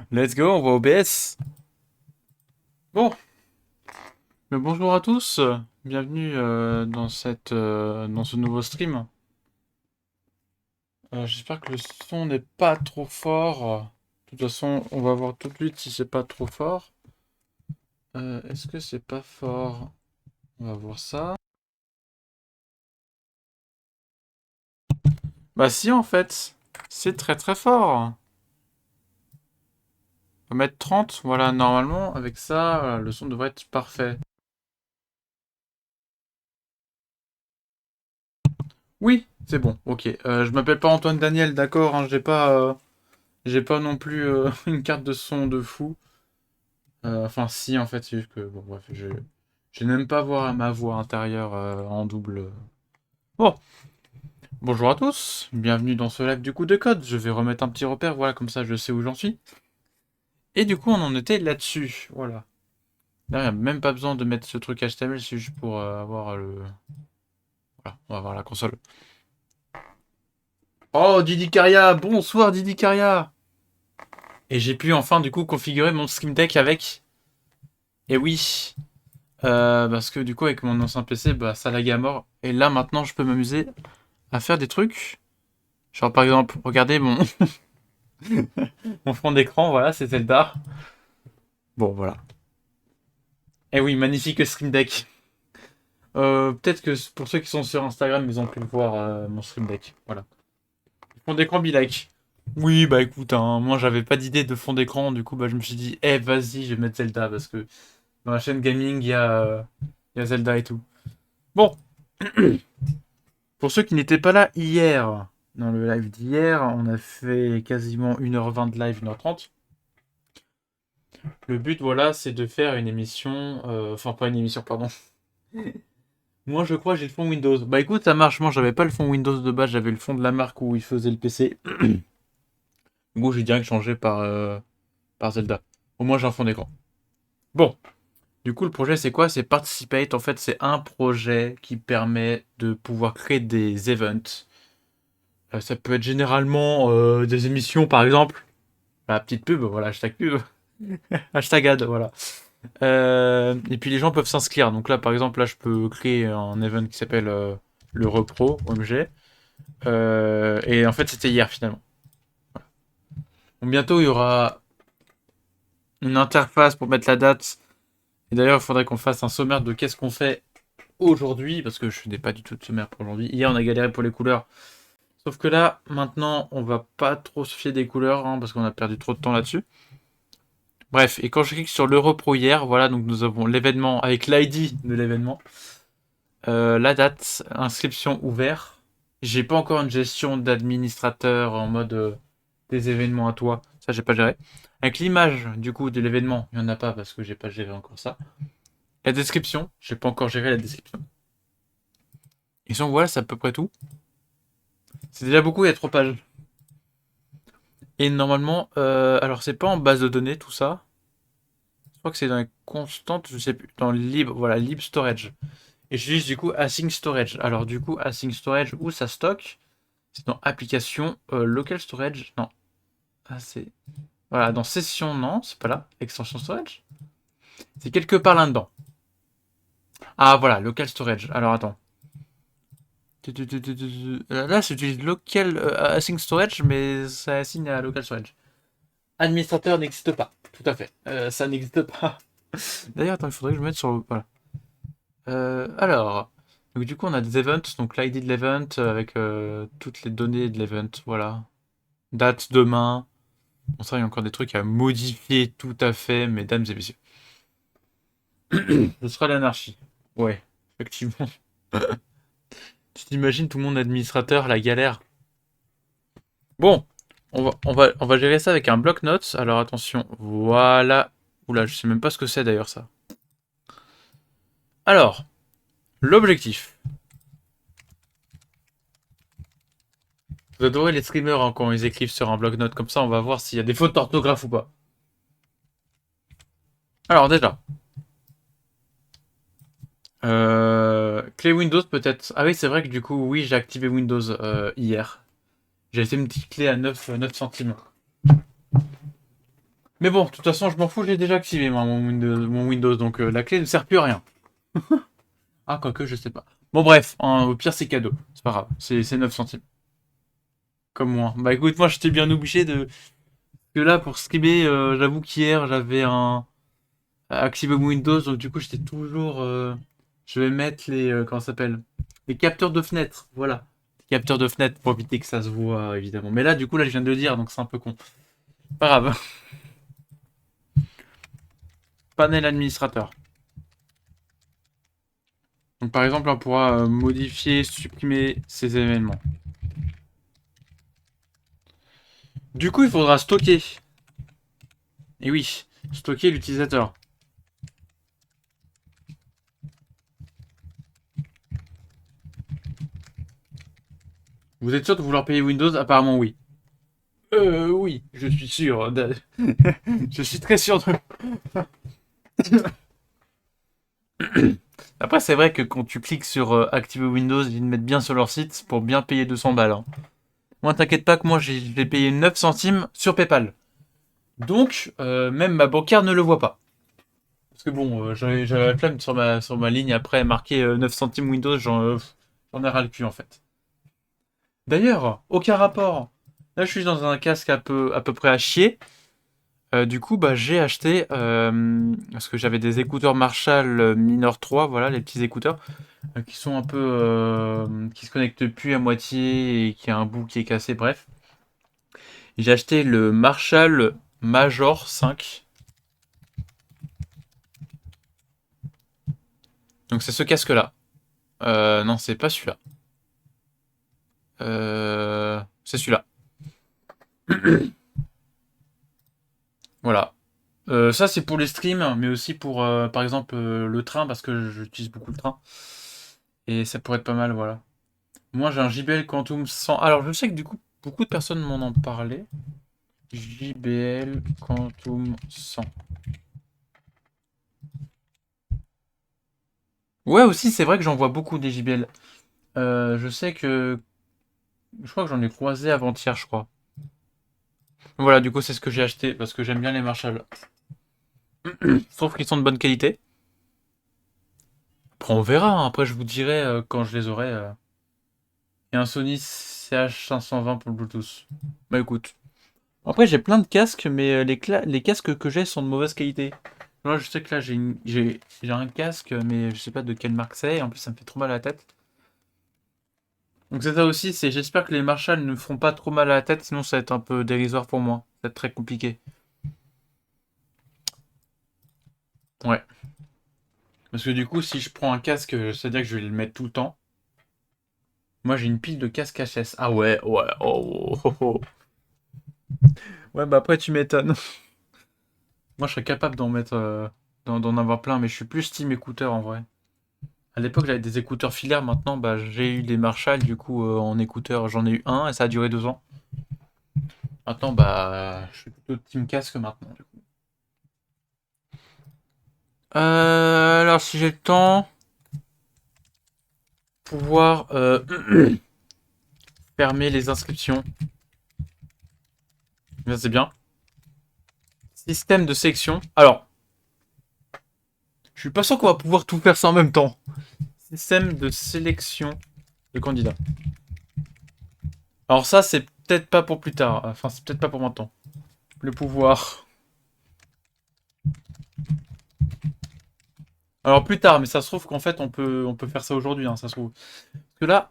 Let's go, on va au OBS. Bon, mais bonjour à tous. Bienvenue dans ce nouveau stream. J'espère que le son n'est pas trop fort. De toute façon, on va voir tout de suite si c'est pas trop fort. Est-ce que c'est pas fort? On va voir ça. Bah si, en fait, c'est très très fort. On va mettre 30. Voilà, normalement, avec ça, le son devrait être parfait. Oui, c'est bon, ok. Je m'appelle pas Antoine Daniel, d'accord, hein, j'ai pas non plus une carte de son de fou. Enfin, si, en fait, c'est juste que, bon, bref, je n'aime pas voir ma voix intérieure en double. Bon, bonjour à tous, bienvenue dans ce live du coup de code. Je vais remettre un petit repère, voilà, comme ça je sais où j'en suis. Et du coup, on en était là-dessus, voilà. Là, il n'y a même pas besoin de mettre ce truc HTML, c'est juste pour avoir le. Voilà, on va voir la console. Oh, Didi Caria, bonsoir Didi Caria! Et j'ai pu enfin, du coup, configurer mon Stream Deck avec. Et oui, parce que du coup, avec mon ancien PC, bah, ça lag à mort. Et là, maintenant, je peux m'amuser à faire des trucs. Genre, par exemple, regardez mon fond d'écran, voilà, c'est Zelda. Bon, voilà. Et oui, magnifique Stream Deck. Peut-être que pour ceux qui sont sur Instagram, ils ont pu voir mon Stream Deck. Voilà. Fond d'écran be like. Oui, bah écoute, hein, moi j'avais pas d'idée de fond d'écran, du coup bah je me suis dit, eh vas-y, je vais mettre Zelda parce que dans la chaîne gaming il y a Zelda et tout. Bon, pour ceux qui n'étaient pas là hier, dans le live d'hier, on a fait quasiment 1h20 de live, 1h30. Le but, voilà, c'est de faire une émission. Enfin, pas une émission, pardon. Moi, je crois que j'ai le fond Windows. Bah écoute, ça marche. Moi, j'avais pas le fond Windows de base, j'avais le fond de la marque où il faisait le PC. Du coup, j'ai direct changé par Zelda. Au moins, j'ai un fond d'écran. Bon, du coup, le projet, c'est quoi? C'est Participate. En fait, c'est un projet qui permet de pouvoir créer des events. Ça peut être généralement des émissions, par exemple. La petite pub, voilà, hashtag pub. Hashtag ad, voilà. Et puis les gens peuvent s'inscrire. Donc là, par exemple, là, je peux créer un event qui s'appelle le Repro OMG. Et en fait, c'était hier finalement. Donc bientôt, il y aura une interface pour mettre la date. Et d'ailleurs, il faudrait qu'on fasse un sommaire de qu'est-ce qu'on fait aujourd'hui, parce que je n'ai pas du tout de sommaire pour aujourd'hui. Hier, on a galéré pour les couleurs. Sauf que là, maintenant, on va pas trop se fier des couleurs, hein, parce qu'on a perdu trop de temps là-dessus. Bref, et quand je clique sur l'Europro hier, voilà, donc nous avons l'événement avec l'ID de l'événement. La date, inscription ouvert. J'ai pas encore une gestion d'administrateur en mode des événements à toi. Ça, j'ai pas géré. Avec l'image, du coup, de l'événement, il y en a pas parce que j'ai pas géré encore ça. La description, j'ai pas encore géré la description. Et donc voilà, c'est à peu près tout. C'est déjà beaucoup, il y a 3 pages. Et normalement, alors c'est pas en base de données tout ça. Je crois que c'est dans les constantes, je sais plus, dans le libre, voilà, lib storage. Et j'utilise du coup async storage. Alors du coup, async storage, où ça stocke? C'est dans application, local storage, non. Ah, c'est. Voilà, dans session, non, c'est pas là. Extension storage. C'est quelque part là-dedans. Ah, voilà, local storage. Alors attends. Là, j'utilise local async storage, mais ça assigne à local storage. Administrateur n'existe pas. Tout à fait. Ça n'existe pas. D'ailleurs, attends, il faudrait que je me mette sur le. Voilà. Alors. Donc, du coup, on a des events. Donc, l'ID de l'event avec toutes les données de l'event. Voilà. Date demain. Bon, ça, il y a encore des trucs à modifier tout à fait, mesdames et messieurs. Ce sera l'anarchie. Ouais, effectivement. Tu t'imagines tout le monde administrateur, la galère. Bon, on va gérer ça avec un bloc-notes. Alors attention, voilà. Oula, je sais même pas ce que c'est d'ailleurs ça. Alors, l'objectif. Vous adorez les streamers hein, quand ils écrivent sur un bloc-notes comme ça, on va voir s'il y a des fautes d'orthographe ou pas. Alors déjà, clé Windows peut-être. Ah oui, c'est vrai que du coup, oui, j'ai activé Windows hier. J'ai fait une petite clé à 9 centimes. Mais bon, de toute façon, je m'en fous, j'ai déjà activé moi, mon Windows, donc la clé ne sert plus à rien. Ah, quoique, je sais pas. Bon, bref, hein, au pire, c'est cadeau. C'est pas grave, c'est 9 centimes. Comme moi. Bah écoute, moi, j'étais bien obligé de. Que là, pour streamer, j'avoue qu'hier, j'avais un. Activé Windows, donc du coup, j'étais toujours. Je vais mettre les. Comment ça s'appelle? Les capteurs de fenêtre, voilà. Les capteurs de fenêtre pour éviter que ça se voit, évidemment. Mais là, du coup, là, je viens de le dire, donc c'est un peu con. Pas grave. Panel administrateur. Donc par exemple, on pourra modifier, supprimer ces événements. Du coup, il faudra stocker. Et oui, stocker l'utilisateur. Vous êtes sûr de vouloir payer Windows? Apparemment oui. Oui, je suis sûr. Je suis très sûr de... Après, c'est vrai que quand tu cliques sur activer Windows, ils te mettent bien sur leur site pour bien payer 200 balles. Hein. Moi, t'inquiète pas que moi, j'ai payé 9 centimes sur PayPal. Donc, même ma bancaire ne le voit pas. Parce que bon, j'avais la flemme sur ma ligne après marqué 9 centimes Windows, j'en ai ras le cul en fait. D'ailleurs, aucun rapport. Là, je suis dans un casque à peu près à chier. Du coup, bah, j'ai acheté, parce que j'avais des écouteurs Marshall Minor 3, voilà, les petits écouteurs, qui sont un peu, qui se connectent plus à moitié et qui a un bout qui est cassé, bref. J'ai acheté le Marshall Major 5. Donc c'est ce casque-là. Non, c'est pas celui-là. C'est celui-là. Voilà. Ça, c'est pour les streams, mais aussi pour, par exemple, le train, parce que j'utilise beaucoup le train. Et ça pourrait être pas mal, voilà. Moi, j'ai un JBL Quantum 100. Alors, je sais que du coup, beaucoup de personnes m'en ont parlé. JBL Quantum 100. Ouais, aussi, c'est vrai que j'en vois beaucoup des JBL. Je sais que. Je crois que j'en ai croisé avant-hier, je crois. Voilà, du coup, c'est ce que j'ai acheté, parce que j'aime bien les Marshall. Je trouve qu'ils sont de bonne qualité. Après, on verra, hein. Après, je vous dirai quand je les aurai. Et un Sony CH520 pour le Bluetooth. Bah écoute. Après, j'ai plein de casques, mais les casques que j'ai sont de mauvaise qualité. Moi, je sais que là, j'ai un casque, mais je sais pas de quelle marque c'est. Et en plus, ça me fait trop mal à la tête. Donc c'est ça aussi, c'est j'espère que les Marshall ne me feront pas trop mal à la tête, sinon ça va être un peu dérisoire pour moi. Ça va être très compliqué. Ouais. Parce que du coup, si je prends un casque, c'est-à-dire que je vais le mettre tout le temps. Moi, j'ai une pile de casques HS. Ah ouais, ouais, oh, oh, oh. Ouais, bah après, tu m'étonnes. Moi, je serais capable d'en mettre, d'en avoir plein, mais je suis plus team écouteur en vrai. À l'époque, j'avais des écouteurs filaires. Maintenant, bah, j'ai eu des Marshall. Du coup, en écouteurs, j'en ai eu un et ça a duré 2 ans. Maintenant, bah, je suis plutôt team casque maintenant. Du coup. Alors, si j'ai le temps, pouvoir fermer les inscriptions. Ça, c'est bien. Système de sélection. Alors, je suis pas sûr qu'on va pouvoir tout faire ça en même temps. Système de sélection de candidats. Alors ça, c'est peut-être pas pour plus tard. Enfin, c'est peut-être pas pour maintenant. Le pouvoir. Alors plus tard, mais ça se trouve qu'en fait, on peut faire ça aujourd'hui. Hein, ça se trouve. Parce que là,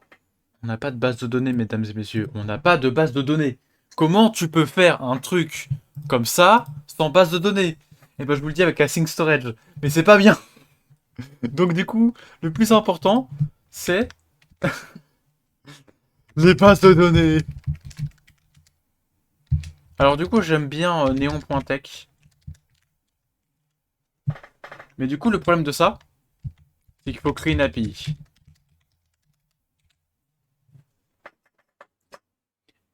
on n'a pas de base de données, mesdames et messieurs. On n'a pas de base de données. Comment tu peux faire un truc comme ça sans base de données? Et ben, je vous le dis avec Async Storage. Mais c'est pas bien. Donc du coup, le plus important, c'est les bases de données. Alors du coup, j'aime bien Neon.tech. Mais du coup, le problème de ça, c'est qu'il faut créer une API.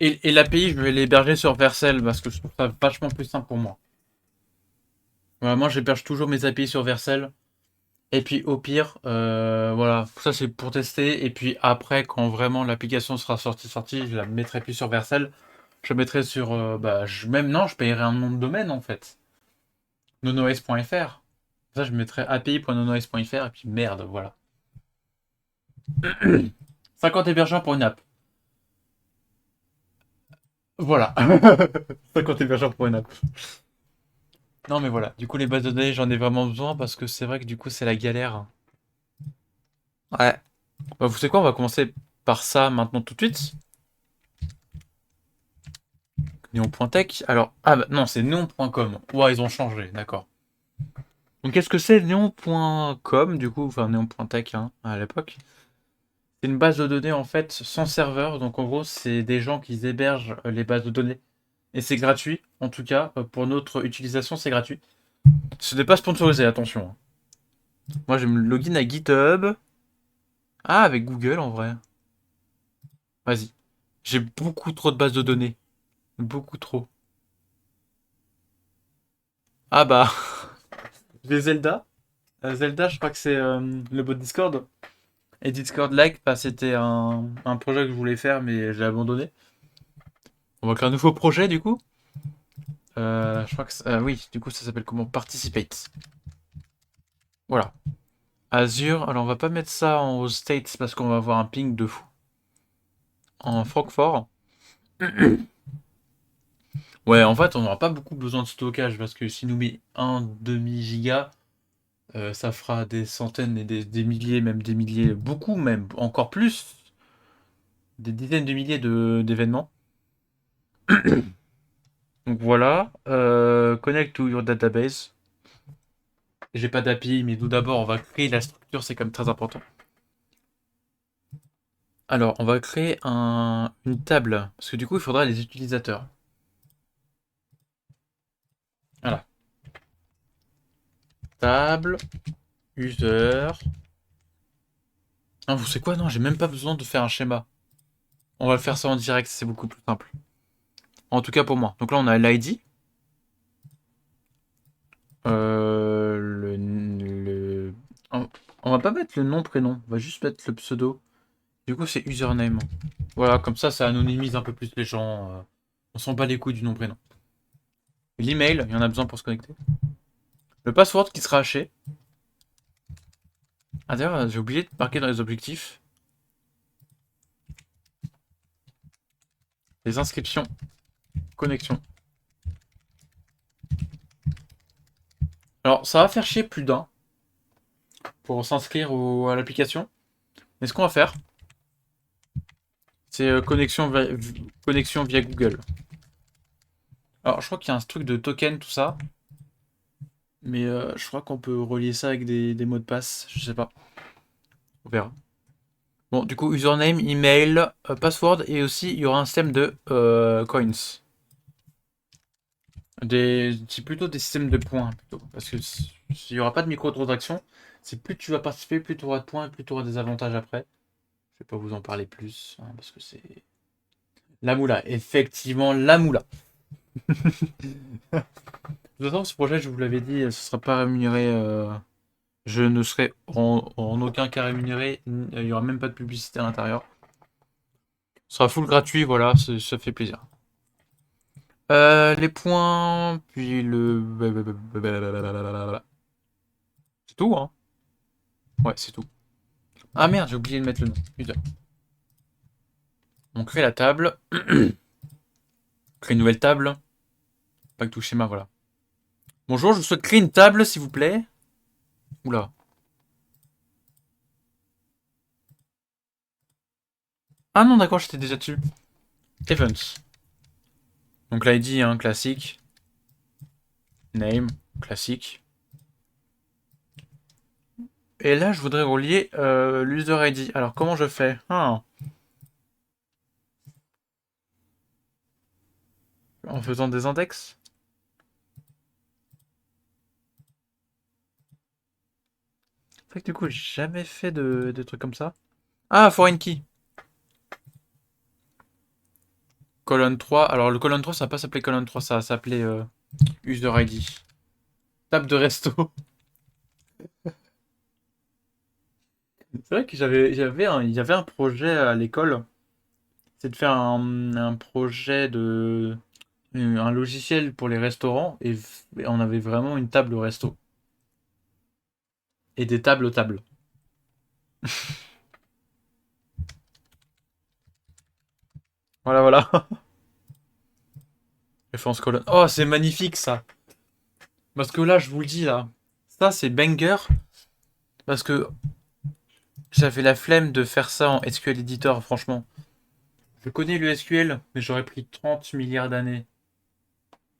Et l'API, je vais l'héberger sur Vercel parce que je trouve ça vachement plus simple pour moi. Voilà, moi, j'héberge toujours mes API sur Vercel. Et puis au pire, voilà, ça c'est pour tester. Et puis après, quand vraiment l'application sera sortie, je la mettrai plus sur Vercel. Je la mettrai sur, bah, même non, je paierai un nom de domaine en fait. nonoS.fr. Ça, je mettrais api.nonoS.fr et puis merde, voilà. 50 hébergeurs pour une app. Voilà. 50 hébergeurs pour une app. Non, mais voilà. Du coup, les bases de données, j'en ai vraiment besoin parce que c'est vrai que du coup, c'est la galère. Ouais. Bah, vous savez quoi, on va commencer par ça maintenant tout de suite. Néon.tech. Alors, ah bah, non, c'est néon.com. Ouais, ils ont changé, d'accord. Donc, qu'est-ce que c'est néon.com, du coup, enfin néon.tech hein, à l'époque? C'est une base de données en fait sans serveur. Donc, en gros, c'est des gens qui hébergent les bases de données. Et c'est gratuit, en tout cas, pour notre utilisation, c'est gratuit. Ce n'est pas sponsorisé, attention, hein. Moi, je me login à GitHub. Ah, avec Google en vrai. Vas-y. J'ai beaucoup trop de bases de données. Beaucoup trop. Ah bah, j'ai Zelda. Zelda, je crois que c'est le bot Discord. Et Discord Like, bah, c'était un projet que je voulais faire, mais j'ai abandonné. On va créer un nouveau projet du coup. Je crois que oui, du coup ça s'appelle comment? Participate. Voilà. Azure, alors on va pas mettre ça aux States parce qu'on va avoir un ping de fou. En Francfort. Ouais, en fait, on n'aura pas beaucoup besoin de stockage parce que s'il nous met un demi-giga, ça fera des centaines et des milliers, même des milliers, beaucoup même, encore plus, des dizaines de milliers d'événements. Donc voilà, connect to your database. J'ai pas d'API, mais tout d'abord, on va créer la structure, c'est quand même très important. Alors, on va créer une table, parce que du coup, il faudra les utilisateurs. Voilà. Table, user. Ah, vous savez quoi? Non, j'ai même pas besoin de faire un schéma. On va le faire ça en direct, c'est beaucoup plus simple. En tout cas pour moi. Donc là, on a l'ID. On va pas mettre le nom, prénom. On va juste mettre le pseudo. Du coup, c'est username. Voilà, comme ça anonymise un peu plus les gens. On s'en bat les couilles du nom, prénom. L'email, il y en a besoin pour se connecter. Le password qui sera haché. Ah d'ailleurs, j'ai oublié de marquer dans les objectifs. Les inscriptions. Connexion. Alors, ça va faire chier plus d'un pour s'inscrire à l'application. Mais ce qu'on va faire, c'est connexion via Google. Alors, je crois qu'il y a un truc de token, tout ça. Mais je crois qu'on peut relier ça avec des mots de passe. Je sais pas. On verra. Bon, du coup, username, email, password. Et aussi, il y aura un système de coins. C'est plutôt des systèmes de points. Plutôt. Parce que s'il n'y aura pas de microtransaction, c'est plus tu vas participer, plus tu auras de points et plus tu auras des avantages après. Je vais pas vous en parler plus. Hein, parce que c'est. La moula. Effectivement, la moula. De toute façon, ce projet, je vous l'avais dit, ce sera pas rémunéré. Je ne serai en aucun cas rémunéré. Il n'y aura même pas de publicité à l'intérieur. Ce sera full gratuit, voilà, ça fait plaisir. Les points, puis le. C'est tout, hein? Ouais, c'est tout. Ah merde, j'ai oublié de mettre le nom. Putain. On crée la table. Crée une nouvelle table. Pas que tout schéma, voilà. Bonjour, je souhaite créer une table, s'il vous plaît. Oula. Ah non, d'accord, j'étais déjà dessus. Events. Donc l'ID, hein, classique. Name, classique. Et là, je voudrais relier l'user ID. Alors, comment je fais? En faisant des index? C'est vrai que du coup, j'ai jamais fait de trucs comme ça. Ah, foreign key. Colonne 3. Alors, le colonne 3, ça va pas s'appeler colonne 3, ça va s'appeler user ID. Table de resto. C'est vrai que il y avait un projet à l'école. C'est de faire un projet de. un logiciel pour les restaurants et on avait vraiment une table resto. Et des tables aux tables. Voilà, voilà. Référence colonne. Oh, c'est magnifique ça. Parce que là, je vous le dis là, ça c'est banger. Parce que j'avais la flemme de faire ça en SQL Editor, franchement. Je connais le SQL, mais j'aurais pris 30 milliards d'années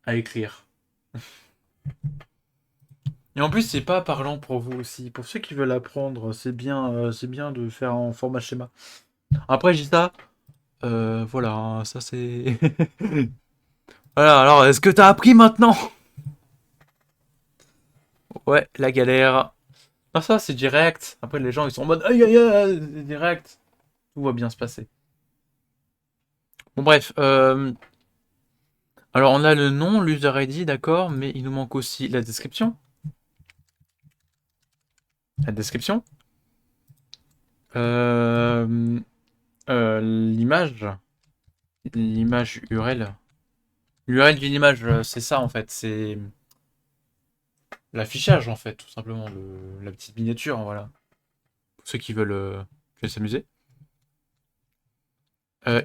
à écrire. Et en plus, c'est pas parlant pour vous aussi. Pour ceux qui veulent apprendre, c'est bien de faire en format schéma. Après, j'ai ça. Voilà, hein, ça c'est. Voilà, alors, est-ce que t'as appris maintenant? Ouais, la galère. Ah, ça, c'est direct. Après, les gens, ils sont en mode aïe aïe aïe, c'est direct. Tout va bien se passer. Bon, bref. Alors, on a le nom, l'user ID, d'accord, mais il nous manque aussi la description. La description. Euh, l'image. L'image URL. L'URL d'une image, c'est ça en fait. C'est l'affichage en fait, tout simplement. La petite miniature, voilà. Pour ceux qui veulent s'amuser.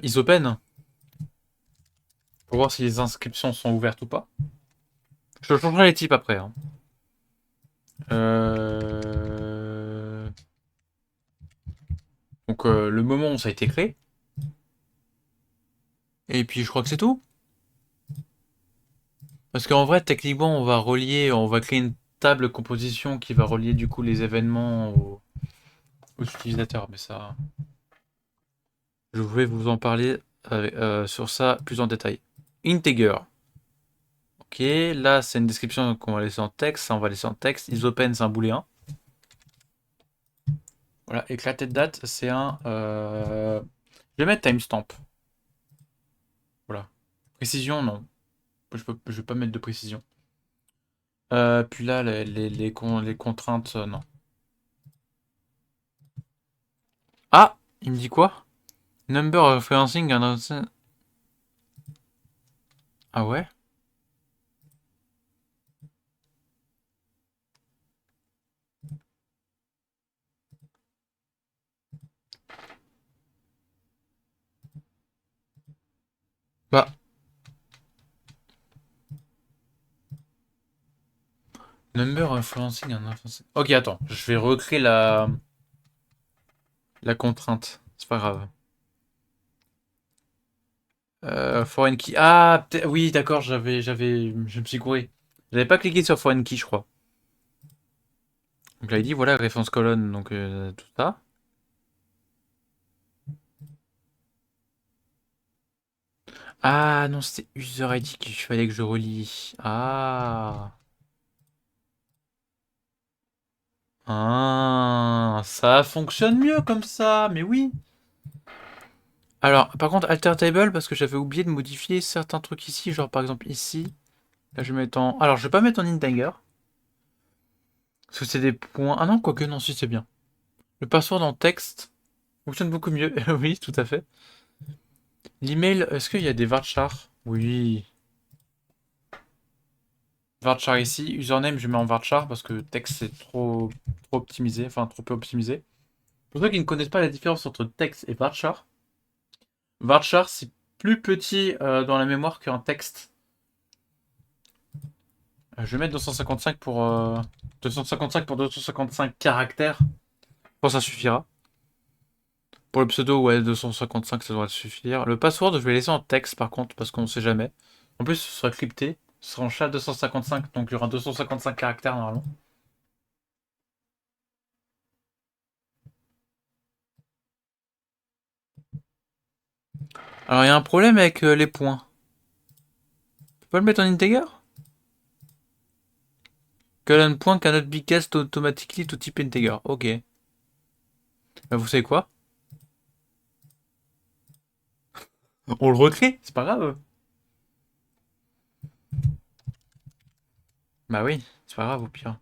Isopen, pour voir si les inscriptions sont ouvertes ou pas. Je changerai les types après, hein. Euh, Donc le moment où ça a été créé. Et puis je crois que c'est tout. Parce qu'en vrai, techniquement, on va créer une table composition qui va relier du coup les événements aux utilisateurs. Mais ça, je vais vous en parler sur ça plus en détail. Integer. Ok, là c'est une description qu'on va laisser en texte. Ça, on va laisser en texte. Isopen, c'est un booléen. Voilà, éclaté de date, c'est un. Je vais mettre timestamp. Voilà. Précision, non. Je vais pas mettre de précision. Puis là, les contraintes, non. Ah! Il me dit quoi? Number referencing an Ah ouais? Bah, number influencing an Ok, attends, je vais recréer la contrainte. C'est pas grave. Foreign key. Ah, oui, d'accord, je me suis gouré. J'avais pas cliqué sur foreign key, je crois. Donc là, il dit voilà, référence colonne, donc tout ça. Ah non, c'était user ID qu'il fallait que je relie. Ah. Ah, ça fonctionne mieux comme ça, mais oui. Alors, par contre, alter table, parce que j'avais oublié de modifier certains trucs ici, genre par exemple ici. Là, je vais mettre en. Alors, je vais pas mettre en integer. Parce que c'est des points. Ah non, quoique, non, si c'est bien. Le password en texte fonctionne beaucoup mieux. Oui, tout à fait. L'email, est-ce qu'il y a des varchar? Oui. Varchar ici. Username, je mets en varchar parce que texte, c'est trop optimisé. Enfin, trop peu optimisé. Pour ceux qui ne connaissent pas la différence entre texte et varchar, varchar, c'est plus petit dans la mémoire qu'un texte. Je vais mettre 255 pour 255 pour 255 caractères. Je pense que ça suffira. Pour le pseudo, ouais, 255, ça devrait suffire. Le password, je vais laisser en texte par contre, parce qu'on sait jamais. En plus, ce sera crypté. Ce sera en SHA-255, donc il y aura 255 caractères normalement. Alors, il y a un problème avec les points. Tu peux pas le mettre en integer? Colon point cannot be cast automatically to type integer. Ok. Bah, vous savez quoi? On le recrée, c'est pas grave. Bah oui, c'est pas grave au pire.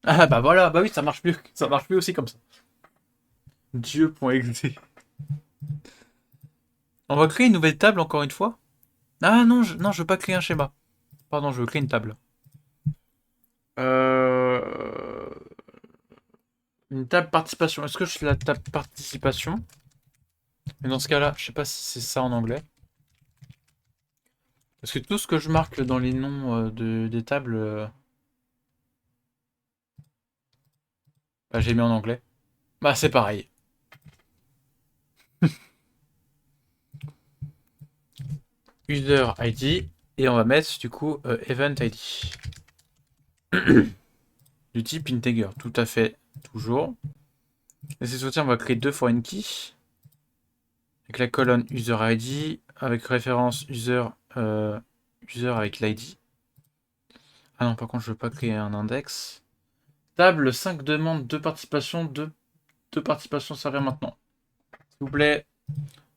Ah bah voilà, bah oui, ça marche mieux. Ça marche mieux aussi comme ça. Dieu.exe. On va créer une nouvelle table encore une fois. Ah non, non, je veux pas créer un schéma. Pardon, je veux créer une table. Euh... Une table participation. Est-ce que je fais la table participation? Mais dans ce cas-là, je sais pas si c'est ça en anglais. Parce que tout ce que je marque dans les noms des tables, bah, j'ai mis en anglais. Bah c'est pareil. User ID. Et on va mettre du coup Event ID. Du type integer. Tout à fait. Toujours. Et c'est soutien, on va créer deux foreign keys. Avec la colonne user ID. Avec référence user, user avec l'ID. Ah non, par contre, je veux pas créer un index. Table 5 demandes de participation. Deux participations servir maintenant. S'il vous plaît.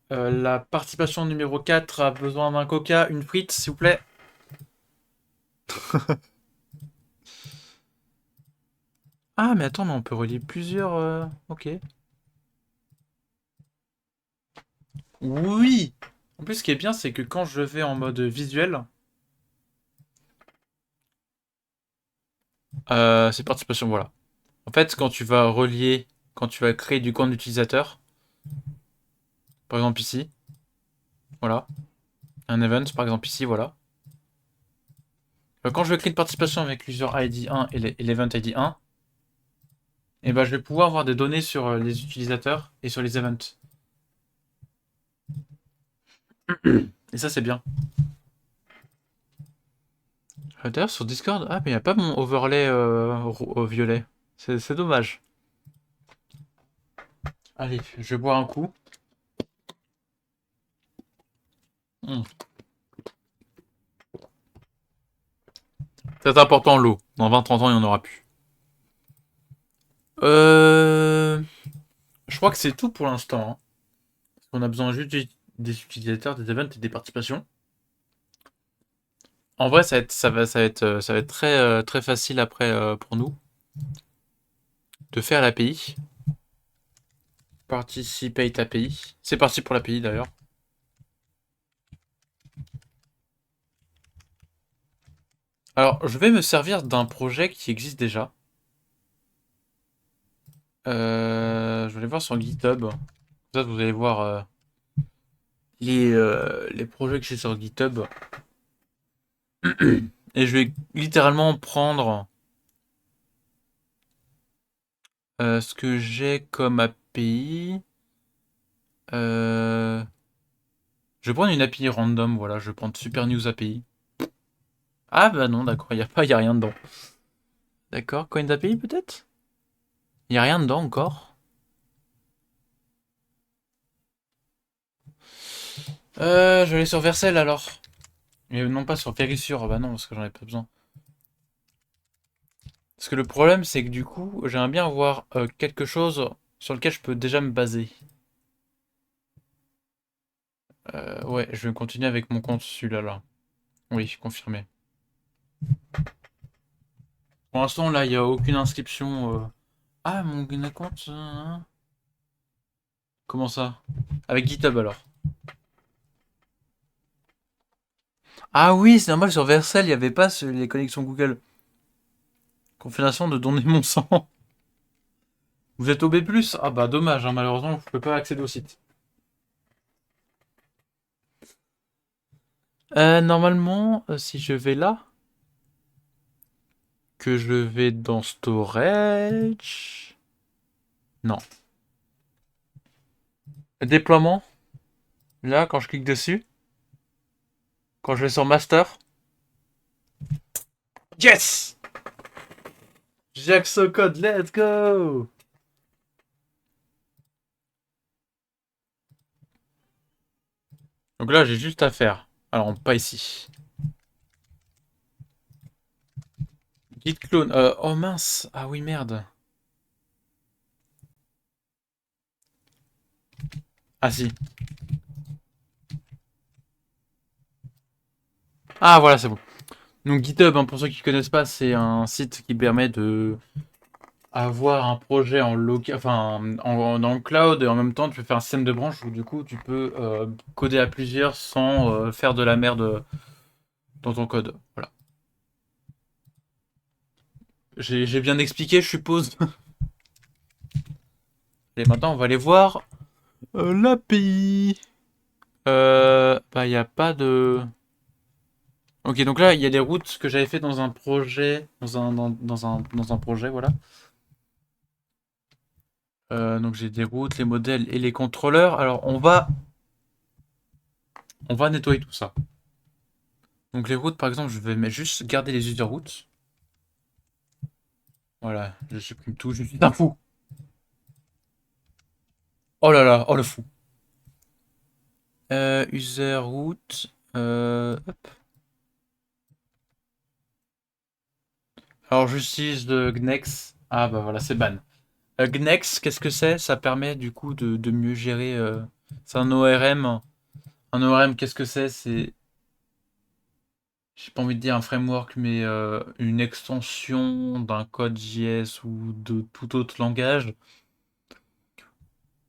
La participation numéro 4 a besoin d'un coca, une frite, s'il vous plaît. Ah, mais attends, mais on peut relier plusieurs. Ok. Oui! En plus, ce qui est bien, c'est que quand je vais en mode visuel, c'est participation, voilà. En fait, quand tu vas relier, quand tu vas créer du compte d'utilisateur, par exemple ici, voilà, un event, par exemple ici, voilà. Quand je vais créer une participation avec l'user ID 1 et l'event ID 1, et ben, je vais pouvoir avoir des données sur les utilisateurs et sur les events. Et ça, c'est bien. D'ailleurs, sur Discord, ah, mais il n'y a pas mon overlay violet. C'est dommage. Allez, je vais boire un coup. Hmm. C'est important, l'eau. Dans 20-30 ans, il n'y en aura plus. Euh... Je crois que c'est tout pour l'instant, hein. On a besoin juste des utilisateurs, des events et des participations. En vrai, ça va être très, très facile après pour nous de faire l'API. Participate API. C'est parti pour l'API d'ailleurs. Alors, je vais me servir d'un projet qui existe déjà. Je vais aller voir sur GitHub. Ça, vous allez voir les projets que j'ai sur GitHub. Et je vais littéralement prendre ce que j'ai comme API. Euh, je vais prendre une API random, voilà, je vais prendre Super News API. Ah bah non, d'accord, y a rien dedans. D'accord, Coin API peut-être? Y a rien dedans encore. Je vais aller sur Vercel alors. Et non pas sur Verisure, bah non, parce que j'en ai pas besoin. Parce que le problème, c'est que du coup, j'aimerais bien avoir quelque chose sur lequel je peux déjà me baser. Ouais, je vais continuer avec mon compte celui-là là. Oui, confirmé. Pour l'instant, là, il n'y a aucune inscription. Ah, mon compte. Comment ça? Avec GitHub alors. Ah oui, c'est normal, sur Vercel, il n'y avait pas les connexions Google. Confirmation de donner mon sang. Vous êtes OB+? Ah bah dommage, hein, malheureusement, je peux pas accéder au site. Normalement, si je vais là, que je vais dans Storage... Non. Déploiement, là, quand je clique dessus, quand je vais sur Master... Yes! Jackson Code, let's go! Donc là, j'ai juste à faire. Alors, pas ici. Git clone. Oh mince. Ah oui, merde. Ah si. Ah voilà, c'est bon. Donc GitHub, hein, pour ceux qui ne connaissent pas, c'est un site qui permet de avoir un projet en local, enfin dans le cloud et en même temps tu peux faire un système de branches où du coup tu peux coder à plusieurs sans faire de la merde dans ton code. Voilà. J'ai bien expliqué, je suppose. Et maintenant on va aller voir l'API. Bah il n'y a pas de. Ok, donc là il y a des routes que j'avais fait dans un projet, dans un projet, voilà. Donc j'ai des routes, les modèles et les contrôleurs. Alors on va nettoyer tout ça. Donc les routes, par exemple, je vais juste garder les user routes. Voilà, je supprime tout, je suis un fou. Oh là là, oh le fou. User route. Hop. Alors j'utilise le Gnex. Ah bah voilà, c'est ban. Gnex, qu'est-ce que c'est? Ça permet du coup de mieux gérer. C'est un ORM. Un ORM, qu'est-ce que c'est? C'est, j'ai pas envie de dire un framework, mais une extension d'un code JS ou de tout autre langage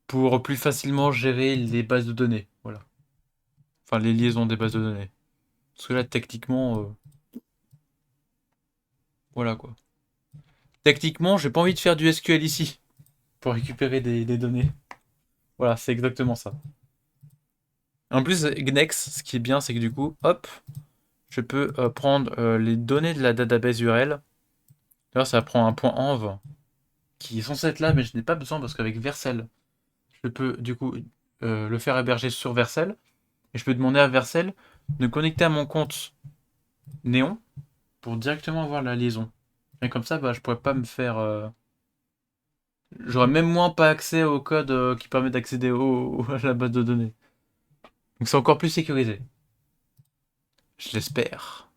pour plus facilement gérer les bases de données. Voilà. Enfin, les liaisons des bases de données. Parce que là, techniquement, voilà quoi. Techniquement, j'ai pas envie de faire du SQL ici pour récupérer des données. Voilà, c'est exactement ça. En plus, Gnex, ce qui est bien, c'est que du coup, hop, je peux prendre les données de la database URL. D'ailleurs, ça prend un point env qui est censé être là, mais je n'ai pas besoin parce qu'avec Vercel, je peux du coup le faire héberger sur Vercel. Et je peux demander à Vercel de connecter à mon compte Néon pour directement avoir la liaison. Et comme ça, bah, je pourrais pas me faire. J'aurais même moins pas accès au code qui permet d'accéder à la base de données. Donc c'est encore plus sécurisé. Je l'espère.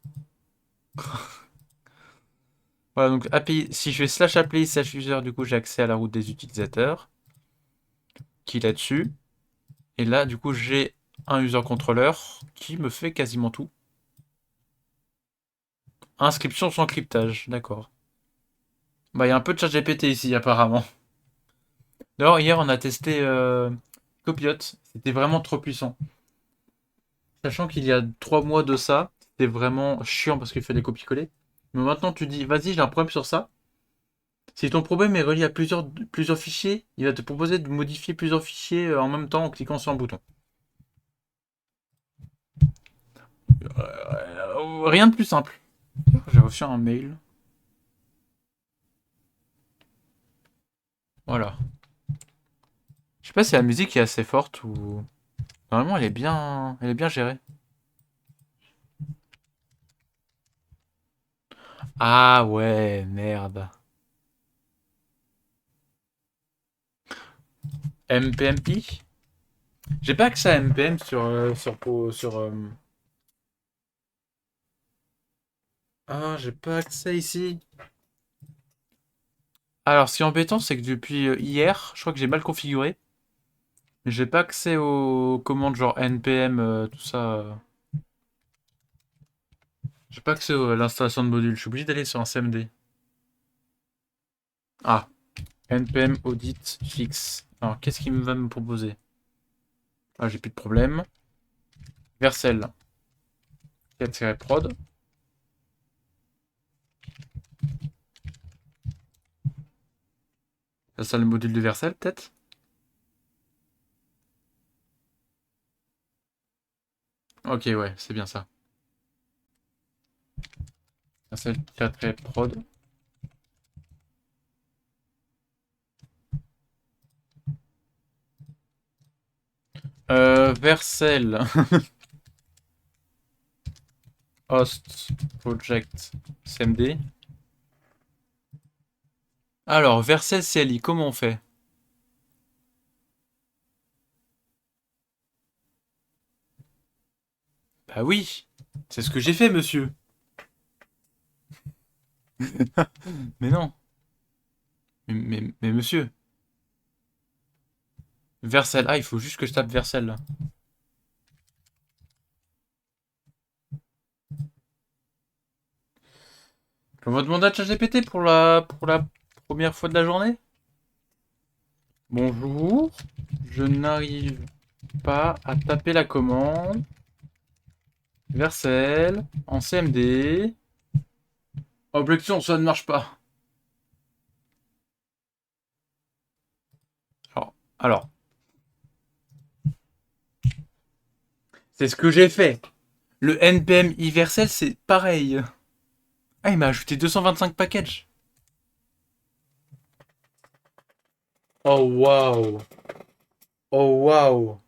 Voilà, donc API, si je fais slash API slash user, du coup j'ai accès à la route des utilisateurs qui est là-dessus. Et là, du coup, j'ai un user controller qui me fait quasiment tout. Inscription sans cryptage, d'accord. Bah, il y a un peu de chat GPT ici, apparemment. D'ailleurs, hier, on a testé Copilot. C'était vraiment trop puissant. Sachant qu'il y a 3 mois de ça, c'était vraiment chiant parce qu'il fallait copier-coller. Mais maintenant, tu dis, vas-y, j'ai un problème sur ça. Si ton problème est relié à plusieurs fichiers, il va te proposer de modifier plusieurs fichiers en même temps en cliquant sur un bouton. Rien de plus simple. J'ai reçu un mail. Voilà. Je sais pas si la musique est assez forte ou. Normalement, elle est bien gérée. Ah ouais, merde. MPMI? J'ai pas accès à MPM sur. Ah, j'ai pas accès ici. Alors, ce qui est embêtant, c'est que depuis hier, je crois que j'ai mal configuré. Mais j'ai pas accès aux commandes genre npm, tout ça. J'ai pas accès à l'installation de modules. Je suis obligé d'aller sur un CMD. Ah, npm audit fix. Alors, qu'est-ce qu'il va me proposer? Ah, j'ai plus de problème. Vercel. 4-prod. Ça, le module de Vercel, peut-être? Ok, ouais, c'est bien ça. Vercel-prod. Vercel. Host project cmd. Alors, Vercel CLI, comment on fait? Bah oui, c'est ce que j'ai fait, monsieur. Mais non. Mais monsieur. Vercel. Ah, il faut juste que je tape Vercel là. On va demander à ChatGPT pour la Première fois de la journée. Bonjour. Je n'arrive pas à taper la commande. Vercel. En CMD. Objection, ça ne marche pas. Alors. C'est ce que j'ai fait. Le NPM Iversel, c'est pareil. Ah, il m'a ajouté 225 packages. Oh waouh. Oh waouh.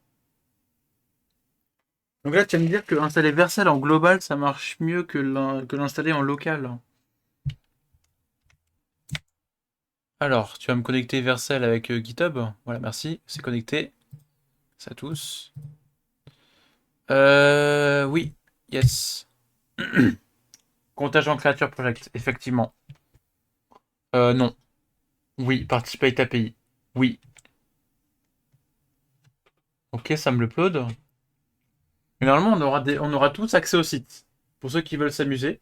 Donc là, tu vas me dire que installer Vercel en global, ça marche mieux que l'installer en local. Alors, tu vas me connecter Vercel avec GitHub. Voilà, merci. C'est connecté. Ça tous. Oui. Yes. Comptage en Creature Project, effectivement. Non. Oui. Participate API. Oui. Ok, ça me l'upload. Et normalement, on aura tous accès au site. Pour ceux qui veulent s'amuser.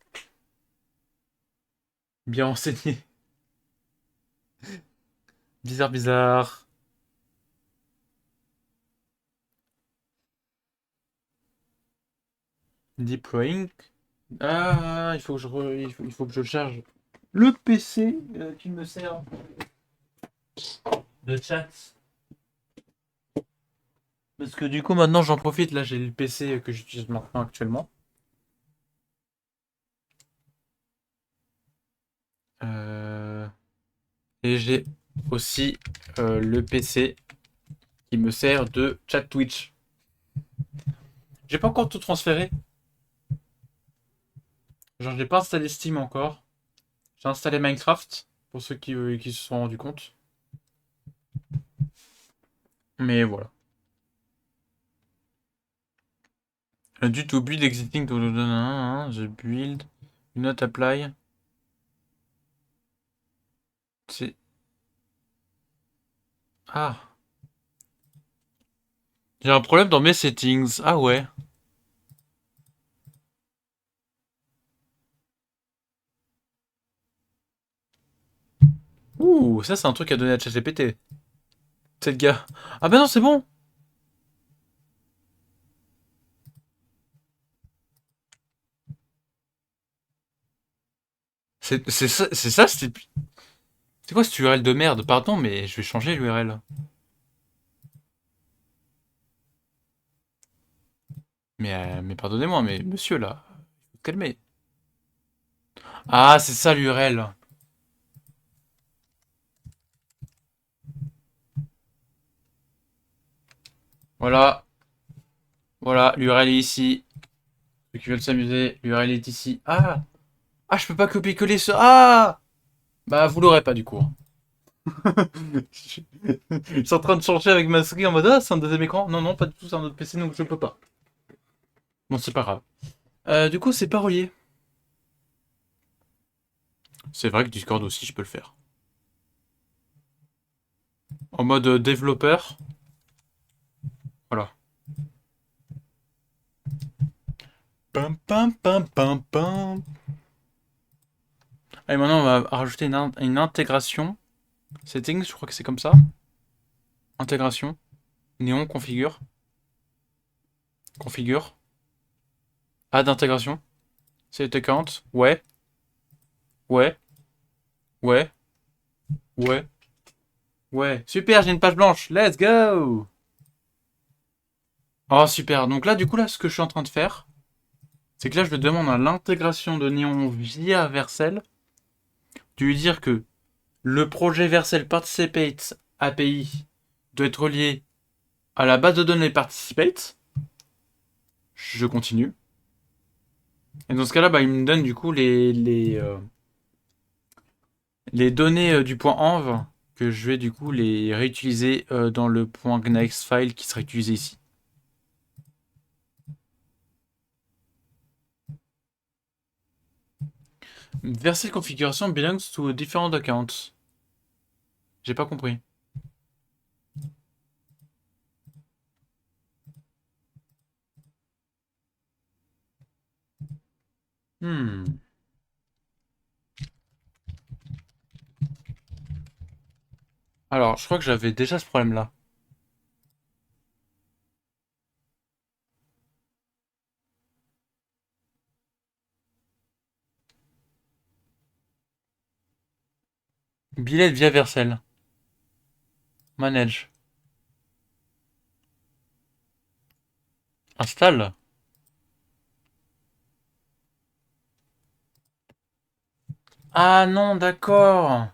Bien enseigné. Bizarre, bizarre. Deploying. Ah, il faut que je charge le PC qui me sert de chat. Parce que du coup, maintenant, j'en profite. Là, j'ai le PC que j'utilise maintenant actuellement. Euh, Et j'ai aussi le PC qui me sert de chat Twitch. J'ai pas encore tout transféré. Genre, j'ai pas installé Steam encore. J'ai installé Minecraft, pour ceux qui se sont rendus compte. Mais voilà. Due to build exiting, the build, not apply. C'est... Ah. J'ai un problème dans mes settings. Ah ouais. Ouh, ça c'est un truc à donner à ChatGPT. C'est le gars. Ah bah non, c'est bon. C'est ça, c'est quoi cette URL de merde? Pardon, mais je vais changer l'URL. Mais pardonnez-moi, mais monsieur là, faut te calmer. Ah, c'est ça l'URL. Voilà, voilà, l'URL est ici. Ceux qui veulent s'amuser, l'URL est ici. Ah, ah, je peux pas copier-coller ce. Ah, bah vous l'aurez pas du coup. Je suis en train de changer avec ma souris en mode ah, c'est un deuxième écran. Non, non, pas du tout, c'est un autre PC donc je peux pas. Bon, c'est pas grave. Du coup, c'est pas relié. C'est vrai que Discord aussi, je peux le faire. En mode développeur. Voilà. Pam pam pam pam pam. Allez, maintenant, on va rajouter une intégration. Settings, je crois que c'est comme ça. Intégration. Néon, configure. Configure. Add intégration. Select account. Ouais. Ouais. Ouais. Ouais. Ouais. Super, j'ai une page blanche. Let's go! Oh, super. Donc là, du coup, là, ce que je suis en train de faire, c'est que là, je lui demande à l'intégration de Néon via Vercel de lui dire que le projet Vercel Participate API doit être relié à la base de données Participate. Je continue. Et dans ce cas-là, bah, il me donne du coup les données du point env que je vais du coup les réutiliser dans le point .gnex file qui sera utilisé ici. Vercel configuration belongs to different accounts. J'ai pas compris. Hmm. Alors, je crois que j'avais déjà ce problème-là. Billet via Vercel. Manage. Installe. Ah non, d'accord.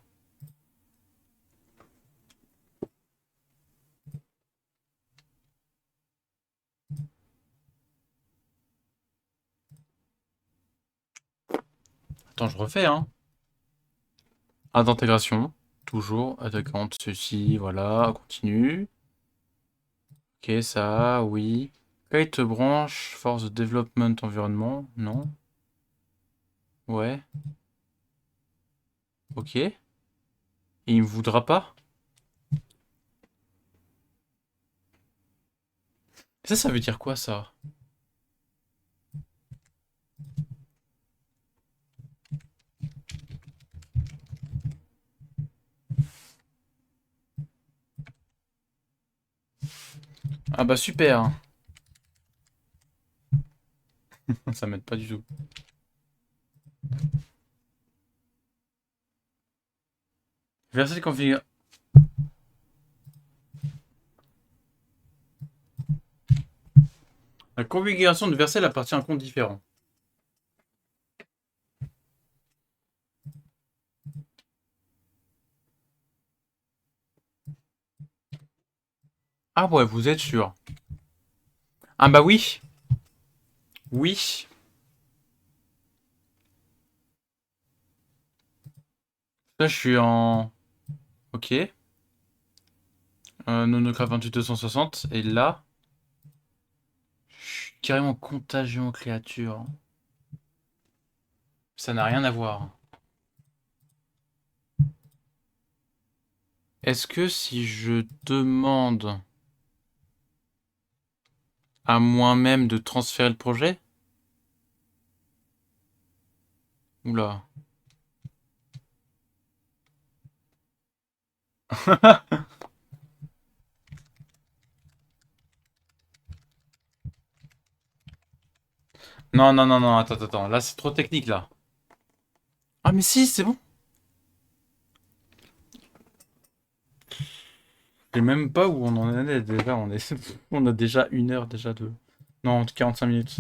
Attends, je refais, hein. Ah, d'intégration. Toujours. Attaquant, ceci, voilà. Continue. Ok, ça, oui. Kite branche, force de development environnement. Non. Ouais. Ok. Et il me voudra pas? Ça veut dire quoi, ça? Ah bah super. Ça m'aide pas du tout. Verser config... La configuration de Vercel appartient à un compte différent. Ah ouais, vous êtes sûr. Ah bah oui. Oui. Là, je suis en... Ok. Nonocraft 28260. Et là, je suis carrément contagion créature. Ça n'a rien à voir. Est-ce que si je demande à moi-même de transférer le projet? Oula. Non, non, non, non, attends, attends. Là, c'est trop technique, là. Ah, mais si, c'est bon. Je sais même pas où on en est déjà. On a déjà 1 heure déjà de... Non, 45 minutes.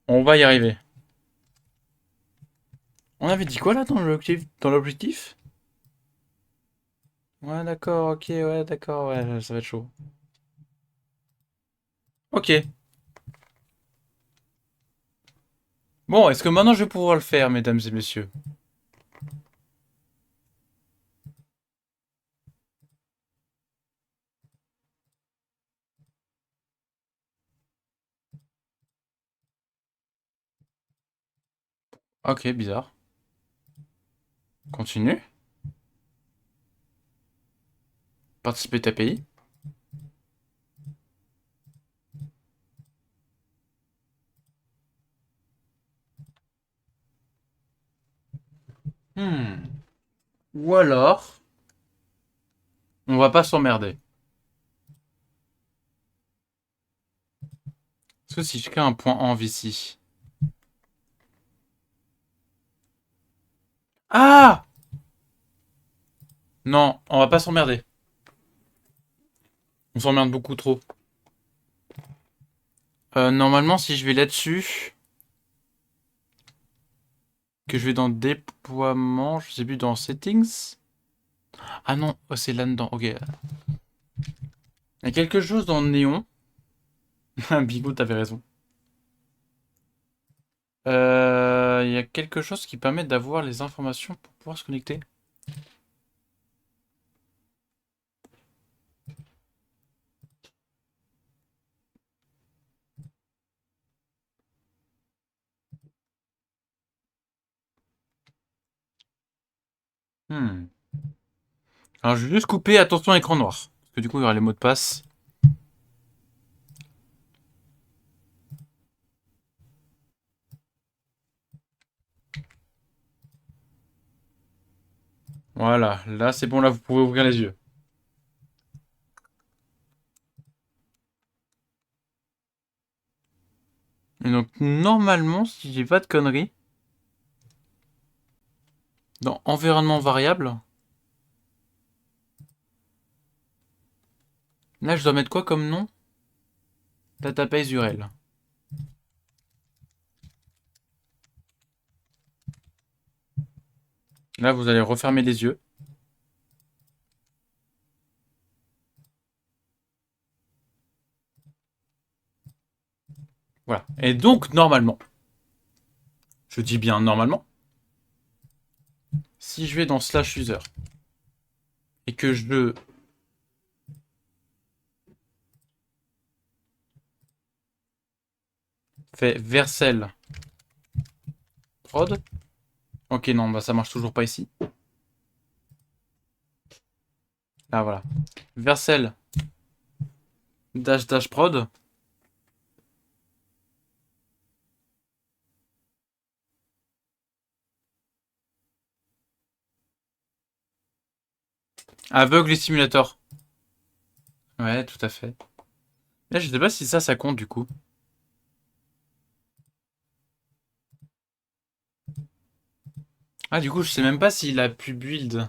On va y arriver. On avait dit quoi là dans l'objectif? Dans l'objectif? Ouais, d'accord, ok, ouais, d'accord, ouais, ça va être chaud. Ok. Bon, est-ce que maintenant je vais pouvoir le faire, mesdames et messieurs? Ok, bizarre. Continue. Participer API. Hmm. Ou alors, on va pas s'emmerder. Parce que si je crée un point env ici. Ah! Non, on va pas s'emmerder. On s'emmerde beaucoup trop. Normalement, si je vais là-dessus, que je vais dans déploiement, je sais plus, dans settings. Ah non, oh, c'est là-dedans, ok. Il y a quelque chose dans néon. Bigot, t'avais raison. Il y a quelque chose qui permet d'avoir les informations pour pouvoir se connecter. Hmm. Alors je vais juste couper attention écran noir. Parce que du coup il y aura les mots de passe. Voilà, là c'est bon, là vous pouvez ouvrir les yeux. Et donc normalement, si j'ai pas de conneries, dans environnement variable, là je dois mettre quoi comme nom? Database URL. Là vous allez refermer les yeux. Voilà. Et donc normalement, je dis bien normalement, si je vais dans slash user et que je fais vercel prod, ok non, bah ça marche toujours pas ici. Là voilà. Vercel dash dash prod. Aveugle les simulateurs. Ouais, tout à fait. Là, je sais pas si ça compte du coup. Ah, du coup, je sais même pas s'il a pu build.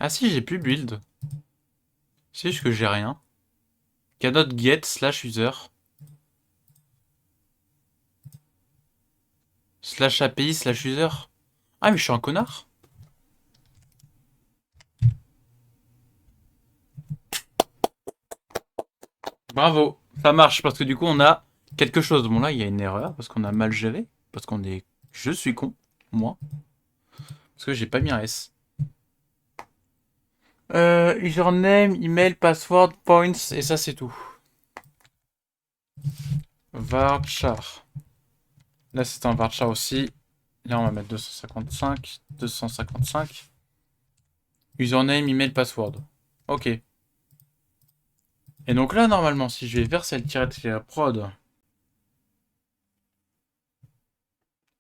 Ah si, j'ai pu build. C'est juste que j'ai rien. Cannot get slash user slash API slash user. Ah, mais je suis un connard. Bravo. Ça marche parce que du coup, on a quelque chose. Bon, là, il y a une erreur parce qu'on a mal géré. Parce qu'on est. Je suis con. Moi. Parce que j'ai pas mis un S. Username, email, password, points. Et ça, c'est tout. Varchar. Là, c'est un varchar aussi. Là, on va mettre 255. 255. Username, email, password. Ok. Et donc là, normalement, si je vais vers celle-prod,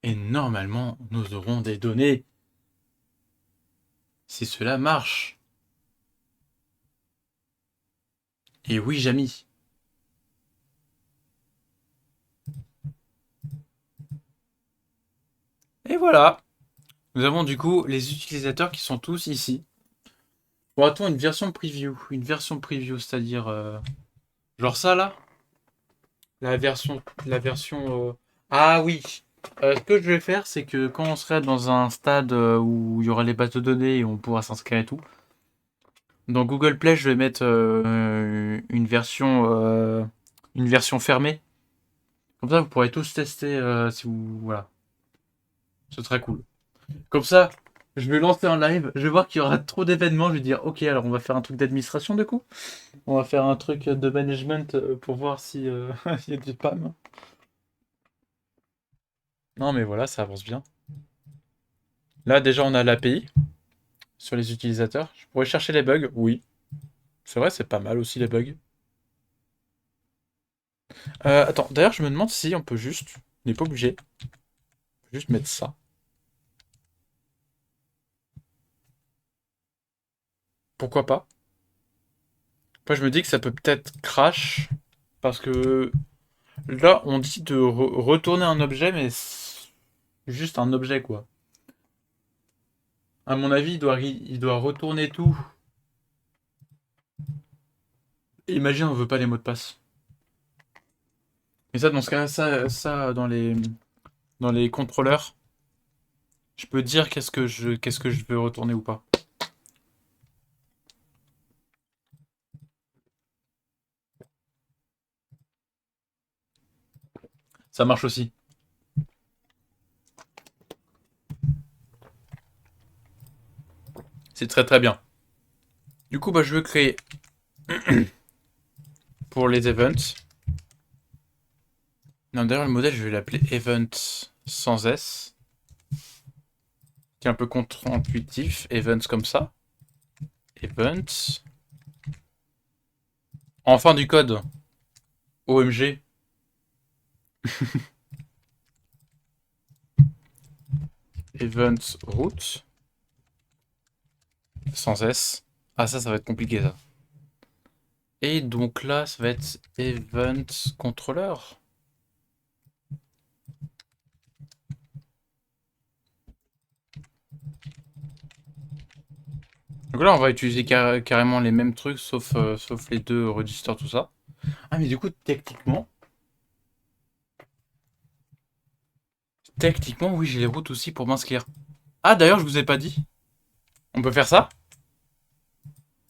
et normalement, nous aurons des données. Si cela marche. Et oui, Jamy. Et voilà. Nous avons du coup les utilisateurs qui sont tous ici. Bon, attends, une version preview. Une version preview, c'est-à-dire... genre ça, là. La version... Ah oui. Ce que je vais faire, c'est que quand on serait dans un stade où il y aura les bases de données et on pourra s'inscrire et tout, dans Google Play, je vais mettre une version fermée. Comme ça, vous pourrez tous tester si vous... Voilà. Ce serait cool. Comme ça, je vais lancer un live, je vais voir qu'il y aura trop d'événements, je vais dire, ok, alors on va faire un truc d'administration du coup. On va faire un truc de management pour voir si il y a du spam. Non mais voilà, ça avance bien. Là déjà on a l'API sur les utilisateurs. Je pourrais chercher les bugs, oui. C'est vrai, c'est pas mal aussi les bugs. Attends, d'ailleurs je me demande si on peut juste, on n'est pas obligé, juste mettre ça. Pourquoi pas? Après je me dis que ça peut peut-être crash, parce que là on dit de retourner un objet, mais c'est juste un objet quoi. À mon avis, il doit retourner tout. Imagine, on veut pas les mots de passe. Et ça, dans ce cas, ça dans les contrôleurs, je peux dire qu'est-ce que je veux retourner ou pas. Ça marche aussi. C'est très très bien. Du coup, bah, je veux créer pour les events. Non, d'ailleurs, le modèle, je vais l'appeler event sans S, qui est un peu contre-intuitif. Events comme ça. Event. Enfin du code. OMG. Event route. Sans S. Ah ça va être compliqué ça. Et donc là, ça va être event controller. Donc là, on va utiliser carrément les mêmes trucs, sauf les deux registers, tout ça. Ah, mais du coup, techniquement, oui, j'ai les routes aussi pour m'inscrire. Ah, d'ailleurs, je vous ai pas dit. On peut faire ça?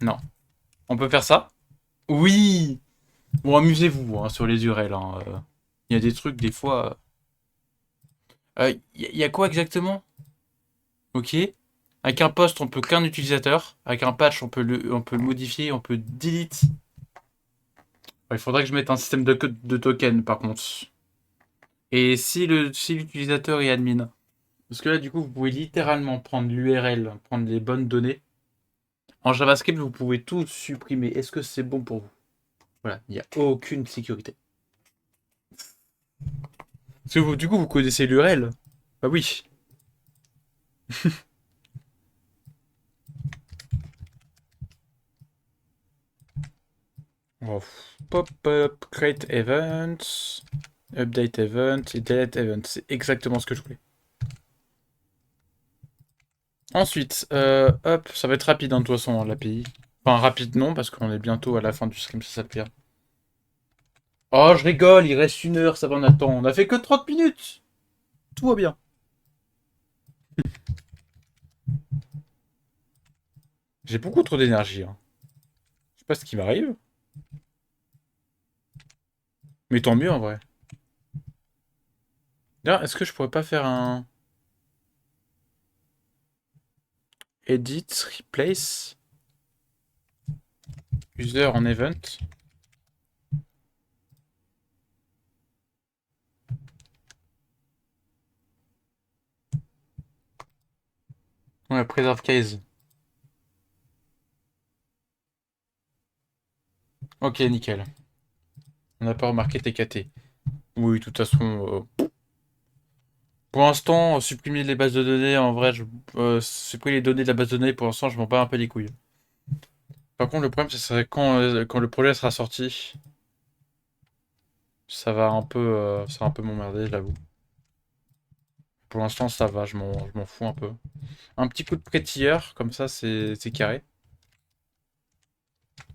Non. On peut faire ça? Oui! Bon, amusez-vous hein, sur les URL. Hein. Il y a des trucs, des fois. Y a quoi exactement? Ok. Avec un post, on peut qu'un utilisateur. Avec un patch, on peut le modifier, on peut delete. Il faudrait que je mette un système de token, par contre. Et si l'utilisateur est admin. Parce que là, du coup, vous pouvez littéralement prendre l'URL, prendre les bonnes données. En JavaScript, vous pouvez tout supprimer. Est-ce que c'est bon pour vous? Voilà, il n'y a aucune sécurité. Parce que vous, du coup, vous connaissez l'URL? Bah oui. Oh, pop-up, create events, update event et delete event. C'est exactement ce que je voulais. Ensuite, hop, ça va être rapide hein, de toute façon, hein, l'API. Enfin, rapide non, parce qu'on est bientôt à la fin du stream, c'est ça le pire. Oh, je rigole, il reste 1 heure, ça va, on attend. On a fait que 30 minutes. Tout va bien. J'ai beaucoup trop d'énergie. Hein. Je sais pas ce qui m'arrive. Mais tant mieux en vrai. D'ailleurs, est-ce que je pourrais pas faire un edit, replace, user en event? Ouais, preserve case. Ok, nickel. On n'a pas remarqué TKT. Oui, de toute façon, pour l'instant, supprimer les bases de données, en vrai, supprimer les données de la base de données, pour l'instant, je m'en bats un peu les couilles. Par contre, le problème, ce serait quand le projet sera sorti. Ça va un peu m'emmerder, j'avoue. Pour l'instant, ça va, je m'en fous un peu. Un petit coup de pétilleur, comme ça, c'est carré.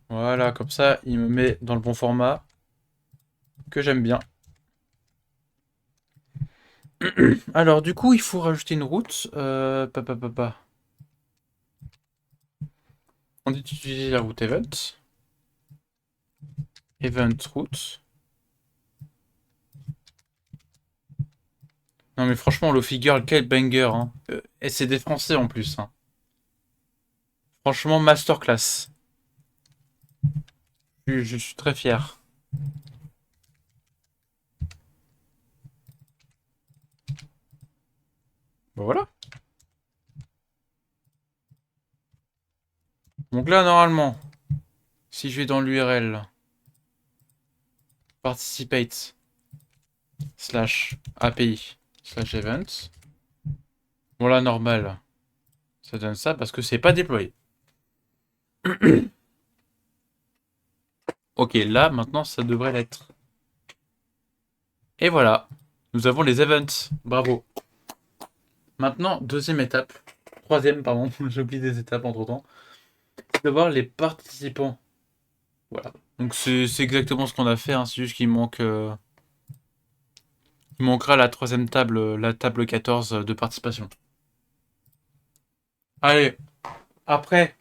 Voilà, comme ça, il me met dans le bon format, que j'aime bien. Alors, du coup, il faut rajouter une route. On utilise la route event. Event route. Non, mais franchement, Lofi Girl, quel banger. Hein. Et c'est des Français en plus. Hein. Franchement, masterclass. Je suis très fier. Bon, voilà. Donc là, normalement, si je vais dans l'URL, participate slash API slash event. Bon, là, normal. Ça donne ça parce que c'est pas déployé. Ok, là, maintenant, ça devrait l'être. Et voilà. Nous avons les events. Bravo. Maintenant, deuxième étape. Troisième, pardon. J'ai oublié des étapes entre temps. C'est d'avoir les participants. Voilà. Donc, c'est exactement ce qu'on a fait. Hein. C'est juste qu'il manque. Il manquera la troisième table, la table 14 de participation. Allez, après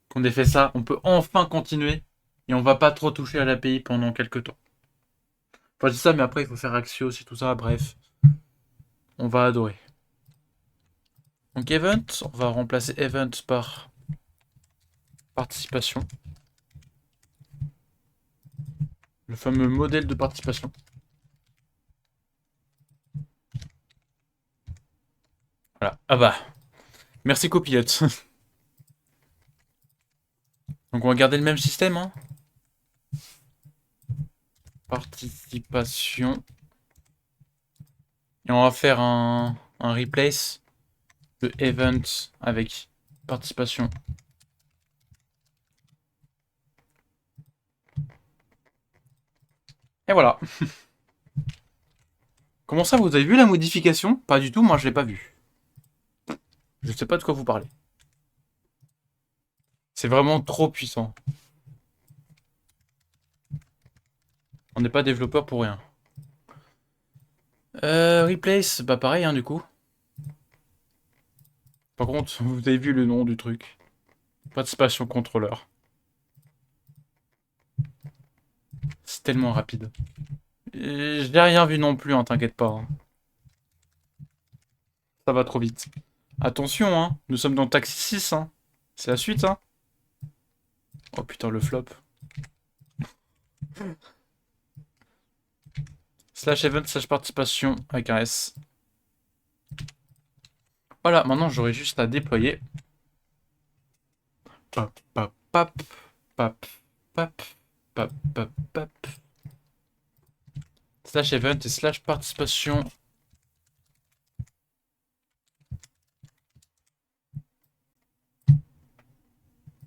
qu'on ait fait ça, on peut enfin continuer. Et on va pas trop toucher à l'API pendant quelques temps. Enfin, je dis ça, mais après, il faut faire Axios et tout ça. Bref, on va adorer. Donc, event, on va remplacer event par participation. Le fameux modèle de participation. Voilà. Ah bah, merci copilote. Donc on va garder le même système, hein. Participation. Et on va faire un replace de event avec participation. Et voilà. Comment ça, vous avez vu la modification? Pas du tout, moi je l'ai pas vu. Je sais pas de quoi vous parlez. C'est vraiment trop puissant. On n'est pas développeur pour rien. Replace, bah pareil, hein, du coup. Par contre, vous avez vu le nom du truc. Participation contrôleur. C'est tellement rapide. Et je n'ai rien vu non plus, hein, t'inquiète pas. Hein. Ça va trop vite. Attention, hein. Nous sommes dans Taxi 6, hein. C'est la suite, hein. Oh putain, le flop. Slash event slash participation avec un S. Voilà, maintenant j'aurai juste à déployer. Pop, pop, pop, pop, pop, pop, pop, pop. Slash event et slash participation.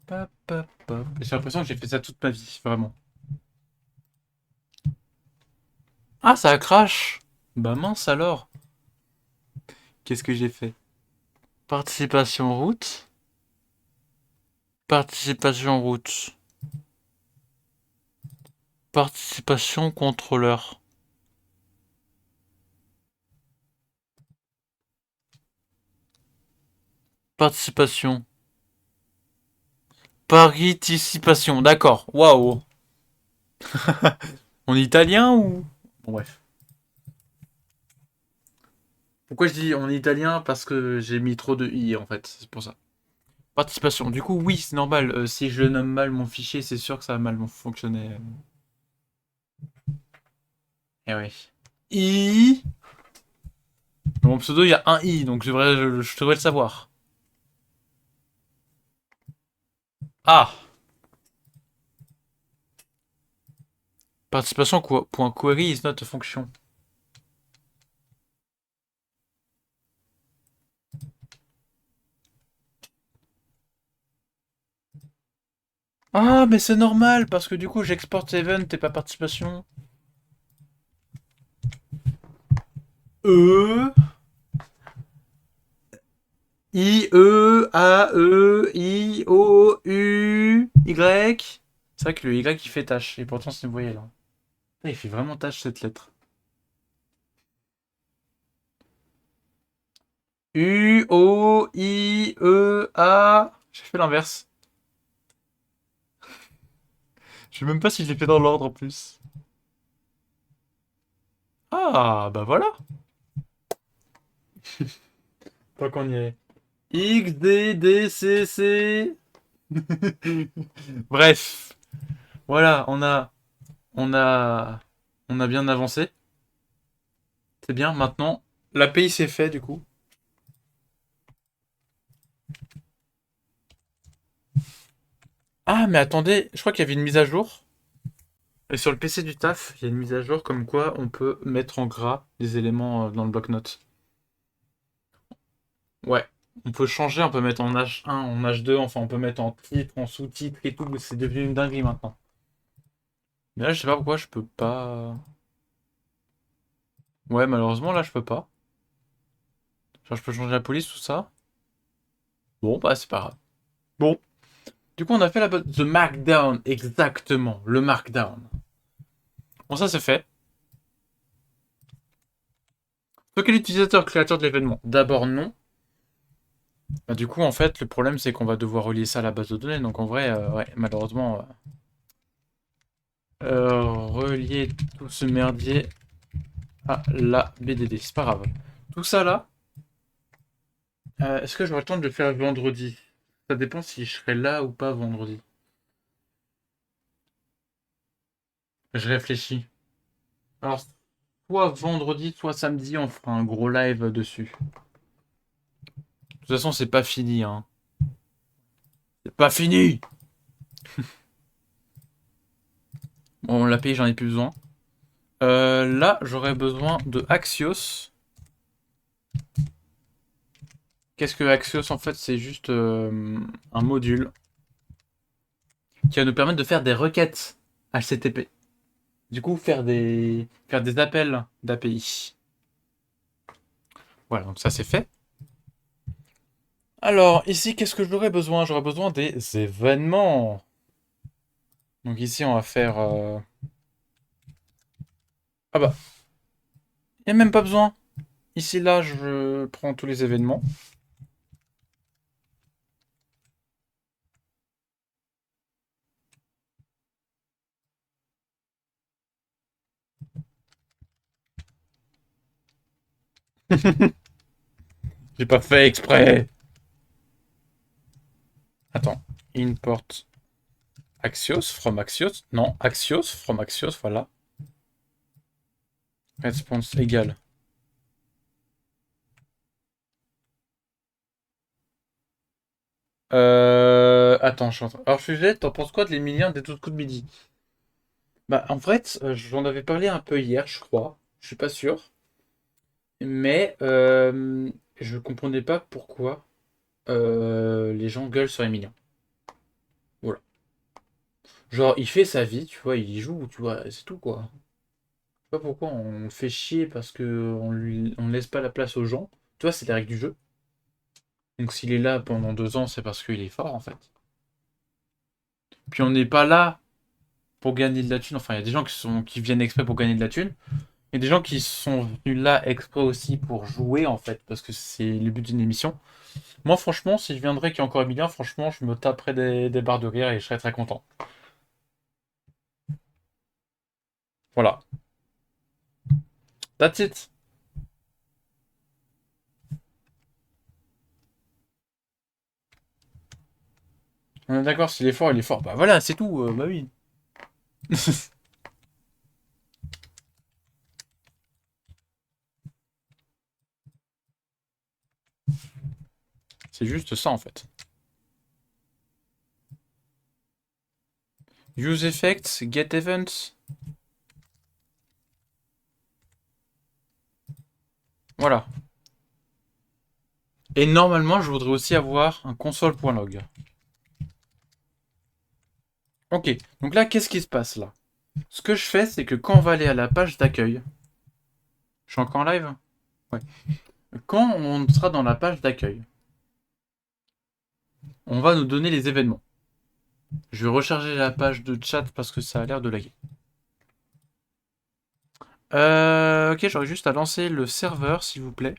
Pop, pop, pop. J'ai l'impression que j'ai fait ça toute ma vie, vraiment. Ah, ça crash. Bah mince alors. Qu'est-ce que j'ai fait? Participation route. Participation route. Participation contrôleur. Participation. Participation, d'accord. Waouh. En italien ou... Bon, bref. Pourquoi je dis en italien? Parce que j'ai mis trop de i en fait, c'est pour ça. Participation. Du coup, oui, c'est normal. Si je nomme mal mon fichier, c'est sûr que ça va mal fonctionner. Eh oui. I. Dans mon pseudo, il y a un i, donc je devrais le savoir. Ah. Participation point query is not a function. Ah, mais c'est normal, parce que du coup, j'exporte event et pas participation. E. I-E-A-E-I-O-U-Y. C'est vrai que le Y il fait tâche, et pourtant c'est une voyelle. Hein. Il fait vraiment tâche cette lettre. U-O-I-E-A. J'ai fait l'inverse. Je sais même pas si je l'ai fait dans l'ordre en plus. Ah, bah voilà. Tant qu'on y est. X, D, D, C, C. Bref. Voilà, on a, on a bien avancé. C'est bien. Maintenant, l'API c'est fait du coup. Ah, mais attendez, je crois qu'il y avait une mise à jour. Et sur le PC du taf, il y a une mise à jour comme quoi on peut mettre en gras les éléments dans le bloc-notes. Ouais. On peut changer, on peut mettre en H1, en H2, enfin on peut mettre en titre, en sous-titre et tout. C'est devenu une dinguerie maintenant. Mais là, je sais pas pourquoi je peux pas. Ouais, malheureusement, là, je peux pas. Genre, je peux changer la police, tout ça. Bon, bah, c'est pas grave. Bon. Du coup, on a fait The Markdown, exactement. Le Markdown. Bon, ça, c'est fait. Donc, quel utilisateur créateur de l'événement? D'abord, non. Bah, du coup, en fait, le problème, c'est qu'on va devoir relier ça à la base de données. Donc, en vrai, ouais, malheureusement, relier tout ce merdier à la BDD. C'est pas grave. Tout ça, là, est-ce que j'aurai le temps de le faire vendredi? Ça dépend si je serai là ou pas vendredi. Je réfléchis. Alors, soit vendredi, soit samedi, on fera un gros live dessus. De toute façon, c'est pas fini, hein. C'est pas fini! Bon, l'API, j'en ai plus besoin. Là, j'aurais besoin de Axios. Qu'est-ce que Axios, en fait? C'est juste un module qui va nous permettre de faire des requêtes HTTP. Du coup, faire des appels d'API. Voilà, donc ça c'est fait. Alors, ici, qu'est-ce que j'aurais besoin? J'aurais besoin des événements. Donc ici, on va faire... Ah bah, il n'y a même pas besoin. Ici, là, je prends tous les événements. J'ai pas fait exprès. Attends. Import Axios from Axios. Non, Axios from Axios, voilà. Response égale. Attends, je suis en train... Alors, Suzette, t'en penses quoi de l'Emilien des tout coups de midi? Bah, en fait, j'en avais parlé un peu hier, je crois. Je suis pas sûr. Mais je comprenais pas pourquoi les gens gueulent sur Emilien. Voilà. Genre, il fait sa vie, tu vois, il y joue, tu vois, c'est tout, quoi. Je sais pas pourquoi on le fait chier parce que on laisse pas la place aux gens. Tu vois, c'est les règles du jeu. Donc s'il est là pendant 2 ans, c'est parce qu'il est fort, en fait. Puis on n'est pas là pour gagner de la thune. Enfin, il y a des gens qui viennent exprès pour gagner de la thune. Il y a des gens qui sont venus là exprès aussi pour jouer, en fait, parce que c'est le but d'une émission. Moi, franchement, si je viendrais qu'il y a encore Emilien, franchement, je me taperais des barres de rire et je serais très content. Voilà. That's it. On est d'accord, s'il est fort, il est fort. Bah voilà, c'est tout. Bah oui. C'est juste ça, en fait. Use effects, get events. Voilà. Et normalement, je voudrais aussi avoir un console.log. Ok. Donc là, qu'est-ce qui se passe là? Ce que je fais, c'est que quand on va aller à la page d'accueil, je suis encore en live? Ouais. Quand on sera dans la page d'accueil, on va nous donner les événements. Je vais recharger la page de chat parce que ça a l'air de laguer. Ok, j'aurais juste à lancer le serveur, s'il vous plaît.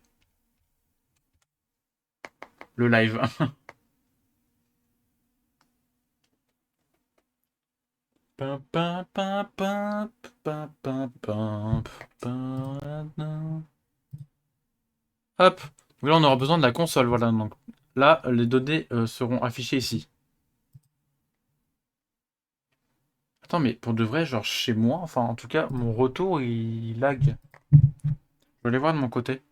Le live. Hop. Donc là, on aura besoin de la console. Voilà. Donc là, les données seront affichées ici. Attends, mais pour de vrai, genre chez moi, enfin, en tout cas, mon retour, il lag. Je vais aller voir de mon côté.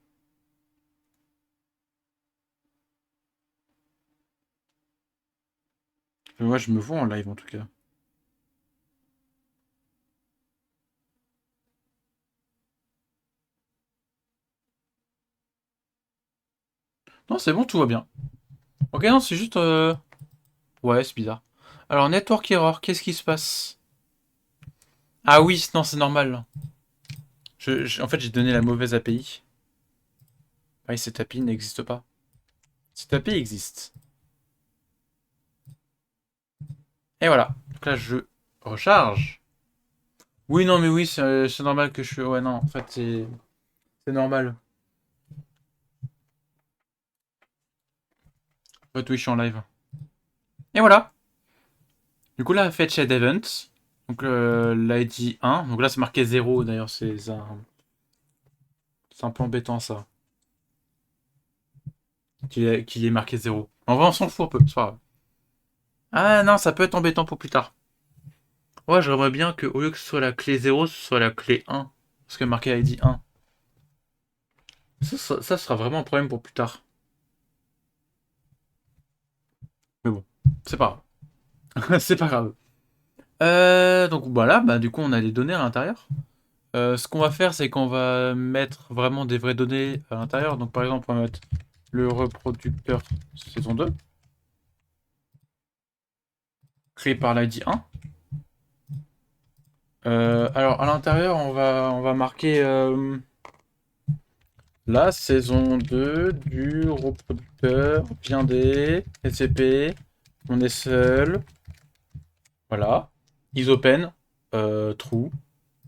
Mais moi, je me vois en live, en tout cas. Non, c'est bon, tout va bien. Ok, non, c'est juste... Ouais, c'est bizarre. Alors, network error, qu'est-ce qui se passe? Ah oui, non, c'est normal. En fait, j'ai donné la mauvaise API. Oui, cette API n'existe pas. Cette API existe. Et voilà. Donc là, je recharge. Oui, non, mais oui, c'est normal que je... Ouais, non, en fait, c'est normal. En fait, oui, je suis en live. Et voilà. Du coup, là, fetch head event. Donc, l'ID 1. Donc là, c'est marqué 0, d'ailleurs, c'est un peu embêtant, ça. Qu'il est marqué 0. En vrai, on s'en fout un peu, c'est pas grave. Ah non, ça peut être embêtant pour plus tard. Ouais, j'aimerais bien que au lieu que ce soit la clé 0, ce soit la clé 1. Parce que marqué ID 1. Ça sera vraiment un problème pour plus tard. Mais bon, c'est pas grave. C'est pas grave. Donc voilà, bah du coup on a les données à l'intérieur. Ce qu'on va faire, c'est qu'on va mettre vraiment des vraies données à l'intérieur. Donc par exemple, on va mettre le reproducteur saison 2, créé par l'ID 1. Alors à l'intérieur, on va marquer la saison 2 du reproducteur vient des SCP. On est seul. Voilà. Isopen. True.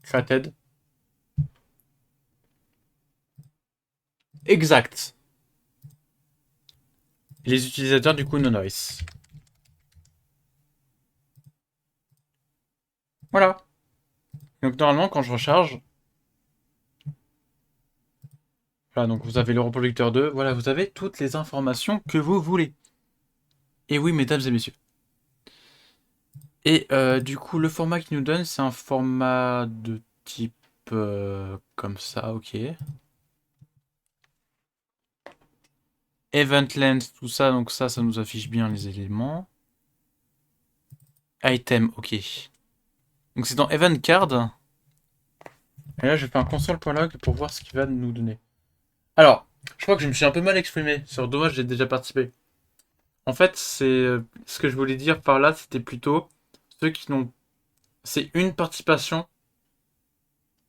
Created. Exact. Les utilisateurs du coup non-noise. Voilà. Donc normalement quand je recharge, voilà, donc vous avez le reproducteur 2, voilà, vous avez toutes les informations que vous voulez. Et oui, mesdames et messieurs. Et du coup, le format qu'il nous donne, c'est un format de type comme ça, ok. Event length, tout ça, donc ça nous affiche bien les éléments. Item, ok. Donc c'est dans Event Card. Et là, je fais un console.log pour voir ce qu'il va nous donner. Alors, je crois que je me suis un peu mal exprimé. Sur dommage, j'ai déjà participé. En fait, c'est ce que je voulais dire par là, c'était plutôt ceux qui n'ont. C'est une participation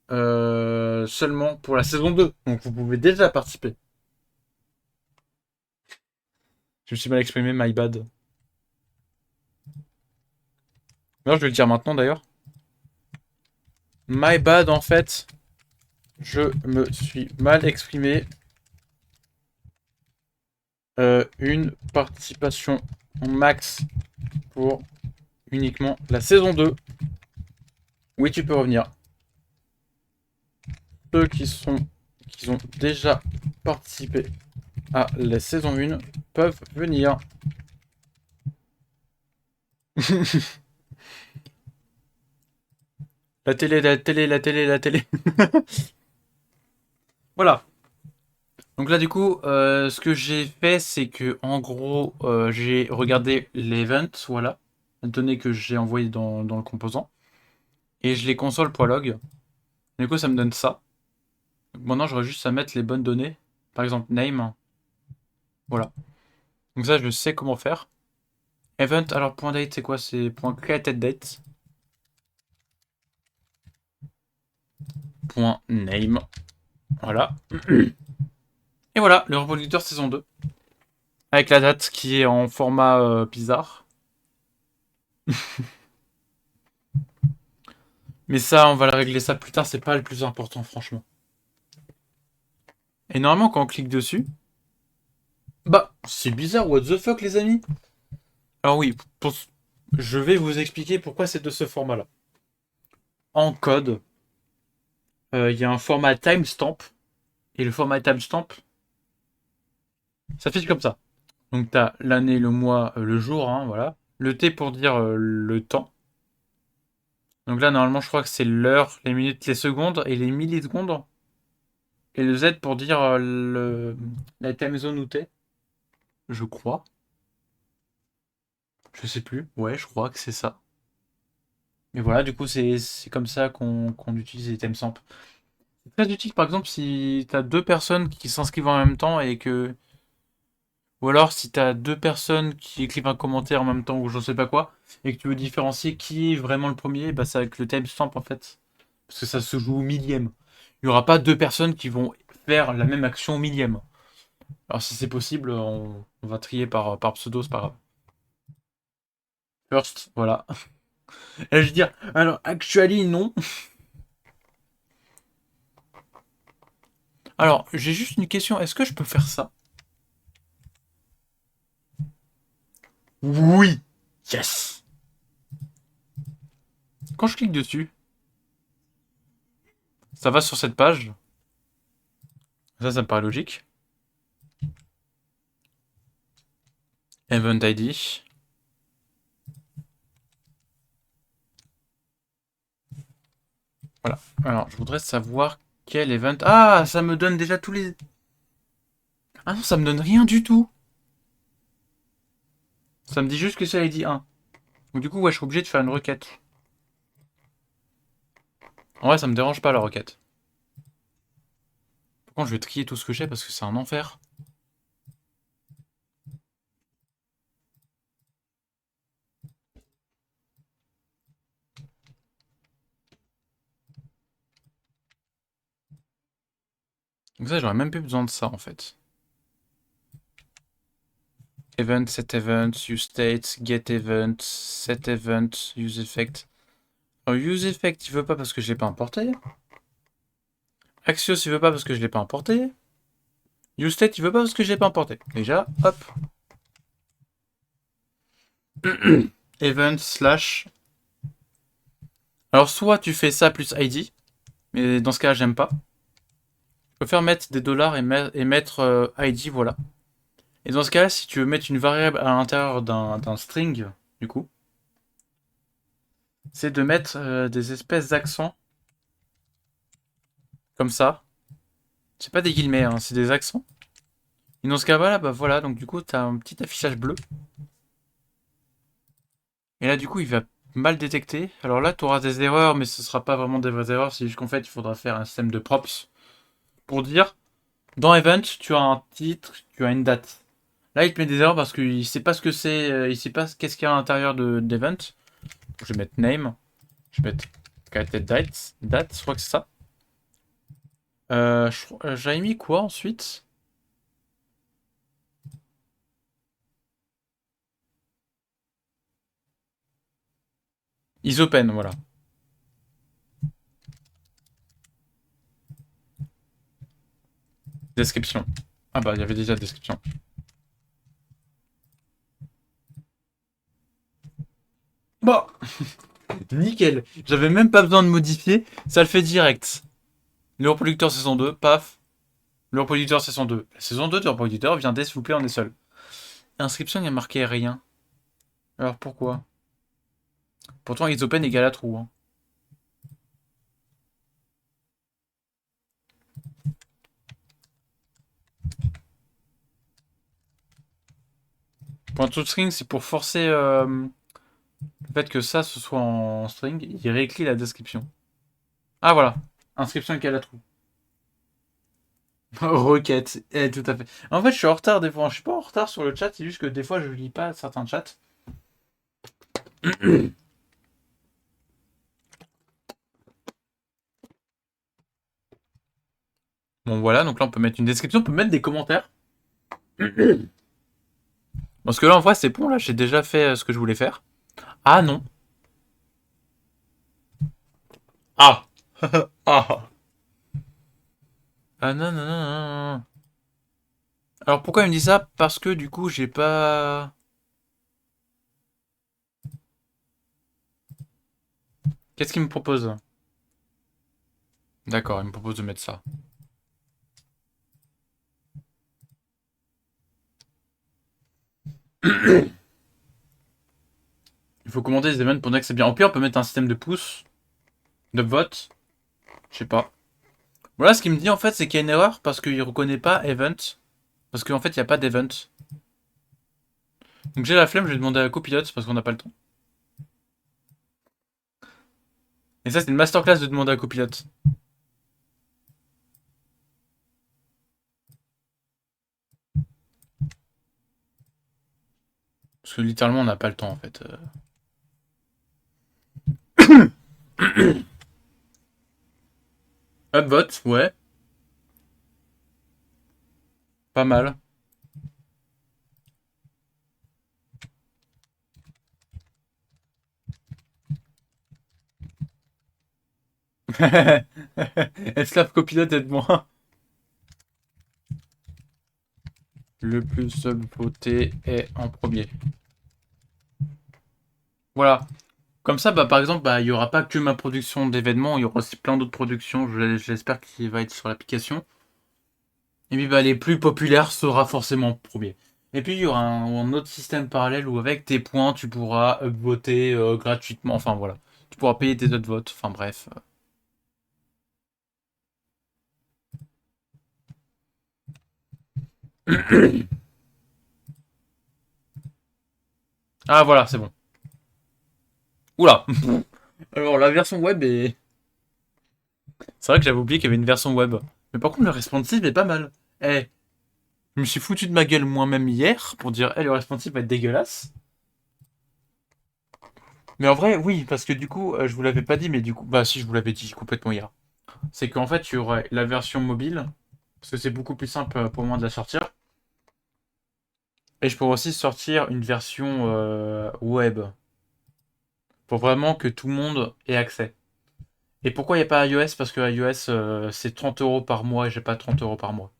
seulement pour la saison 2. Donc vous pouvez déjà participer. Je me suis mal exprimé, my bad. Non, je vais le dire maintenant d'ailleurs. My bad, en fait, je me suis mal exprimé. Une participation max pour uniquement la saison 2. Oui, tu peux revenir. Ceux qui ont déjà participé à la saison 1 peuvent venir. La télé, la télé, la télé, la télé. Voilà. Donc là, du coup, ce que j'ai fait, c'est que, en gros, j'ai regardé l'event, voilà, les données que j'ai envoyées dans le composant, et je les console.log. Du coup, ça me donne ça. Donc maintenant, j'aurais juste à mettre les bonnes données. Par exemple, name. Voilà. Donc ça, je sais comment faire. Event, alors point date, c'est quoi? C'est point created date. Point name. Voilà. Et voilà, le reproducteur saison 2. Avec la date qui est en format bizarre. Mais ça, on va le régler ça plus tard, c'est pas le plus important, franchement. Et normalement, quand on clique dessus, bah, c'est bizarre, what the fuck, les amis? Alors oui, je vais vous expliquer pourquoi c'est de ce format-là. En code, il y a un format timestamp, et le format timestamp, ça fait comme ça. Donc t'as l'année, le mois, le jour, hein, voilà. Le T pour dire le temps. Donc là, normalement, je crois que c'est l'heure, les minutes, les secondes et les millisecondes. Et le Z pour dire la time zone où t'es, je crois. Je sais plus. Ouais, je crois que c'est ça. Mais voilà, du coup, c'est comme ça qu'on utilise les timestamps. C'est très utile, par exemple, si t'as deux personnes qui s'inscrivent en même temps et que. Ou alors, si t'as deux personnes qui écrivent un commentaire en même temps ou je sais pas quoi, et que tu veux différencier qui est vraiment le premier, bah c'est avec le timestamp en fait. Parce que ça se joue au millième. Il y aura pas deux personnes qui vont faire la même action au millième. Alors, si c'est possible, on va trier par pseudo, c'est pas grave. First, voilà. Et je veux dire, alors, actually, non. Alors, j'ai juste une question. Est-ce que je peux faire ça? Oui. Yes. Quand je clique dessus, ça va sur cette page. Ça me paraît logique. Event ID. Voilà. Alors, je voudrais savoir quel event. Ah, ça me donne déjà tous les. Ah non, ça me donne rien du tout. Ça me dit juste que c'est ID 1. Donc du coup, ouais, je suis obligé de faire une requête. En vrai, ça me dérange pas la requête. Par contre, je vais trier tout ce que j'ai parce que c'est un enfer. Donc ça, j'aurais même plus besoin de ça en fait. Event, set event, use state, get event, set event, use effect. Alors, use effect, il veut pas parce que je l'ai pas importé. Axios, il veut pas parce que je l'ai pas importé. Use state, il veut pas parce que je l'ai pas importé. Déjà, hop. Event slash. Alors, soit tu fais ça plus ID, mais dans ce cas, j'aime pas. Je préfère mettre des dollars et mettre ID, voilà. Et dans ce cas-là, si tu veux mettre une variable à l'intérieur d'un string, du coup, c'est de mettre des espèces d'accents, comme ça. C'est pas des guillemets, hein, c'est des accents. Et dans ce cas-là, bah voilà, donc du coup, t'as un petit affichage bleu. Et là, du coup, il va mal détecter. Alors là, tu auras des erreurs, mais ce sera pas vraiment des vraies erreurs. C'est juste qu'en fait, il faudra faire un système de props pour dire, dans Event, tu as un titre, tu as une date. Là, il te met des erreurs parce qu'il sait pas ce que c'est, il sait pas qu'est-ce qu'il y a à l'intérieur d'Event. Je vais mettre name, je vais mettre date, je crois que c'est ça. J'avais mis quoi ensuite? Isopen, voilà. Description. Ah bah, il y avait déjà description. Bon, nickel. J'avais même pas besoin de modifier, ça le fait direct. Le reproducteur saison 2, paf. Le reproducteur saison 2. La saison 2 du reproducteur vient s'il vous plaît, on est seul. Inscription, il y a marqué rien. Alors pourquoi? Pourtant, isopen égale à true. Hein. Point to string, c'est pour forcer le fait que ça, ce soit en string. Il réécrit la description. Ah voilà. Inscription égale à true. Requête. Tout à fait. En fait, je suis en retard des fois. Je suis pas en retard sur le chat, c'est juste que des fois, je lis pas certains chats. Bon voilà, donc là, on peut mettre une description, on peut mettre des commentaires. Parce que là, en vrai, c'est bon, là, j'ai déjà fait ce que je voulais faire. Ah non. Ah. Ah. Ah non, non, non, non, non. Alors pourquoi il me dit ça? Parce que du coup, j'ai pas... Qu'est-ce qu'il me propose? D'accord, il me propose de mettre ça. Il faut commander les events pour dire que c'est bien. Au pire, on peut mettre un système de pouce, de vote. Je sais pas. Voilà, ce qu'il me dit en fait, c'est qu'il y a une erreur parce qu'il reconnaît pas event. Parce qu'en fait, il n'y a pas d'event. Donc j'ai la flemme, je vais demander à la copilote parce qu'on n'a pas le temps. Et ça, c'est une masterclass de demander à la copilote. Parce que littéralement, on n'a pas le temps en fait. Upvote, ouais, pas mal. Esclave copilote, aide-moi. Le plus voté est en premier. Voilà. Comme ça, bah, par exemple, bah, il n'y aura pas que ma production d'événements, il y aura aussi plein d'autres productions, j'espère qu'il va être sur l'application. Et puis bah, les plus populaires sera forcément premier. Et puis il y aura un autre système parallèle où avec tes points, tu pourras voter gratuitement. Enfin voilà. Tu pourras payer tes autres votes. Enfin bref. Ah voilà, c'est bon. Oula. Alors la version web est... C'est vrai que j'avais oublié qu'il y avait une version web. Mais par contre le responsive est pas mal. Eh, je me suis foutu de ma gueule moi-même hier pour dire, le responsive va être dégueulasse. Mais en vrai, oui, parce que du coup, je vous l'avais pas dit, mais du coup, bah si, je vous l'avais dit complètement hier. C'est qu'en fait, il y aurait la version mobile, parce que c'est beaucoup plus simple pour moi de la sortir. Et je pourrais aussi sortir une version web, pour vraiment que tout le monde ait accès. Et pourquoi il n'y a pas iOS? Parce que iOS, c'est 30 euros par mois et j'ai pas 30 euros par mois.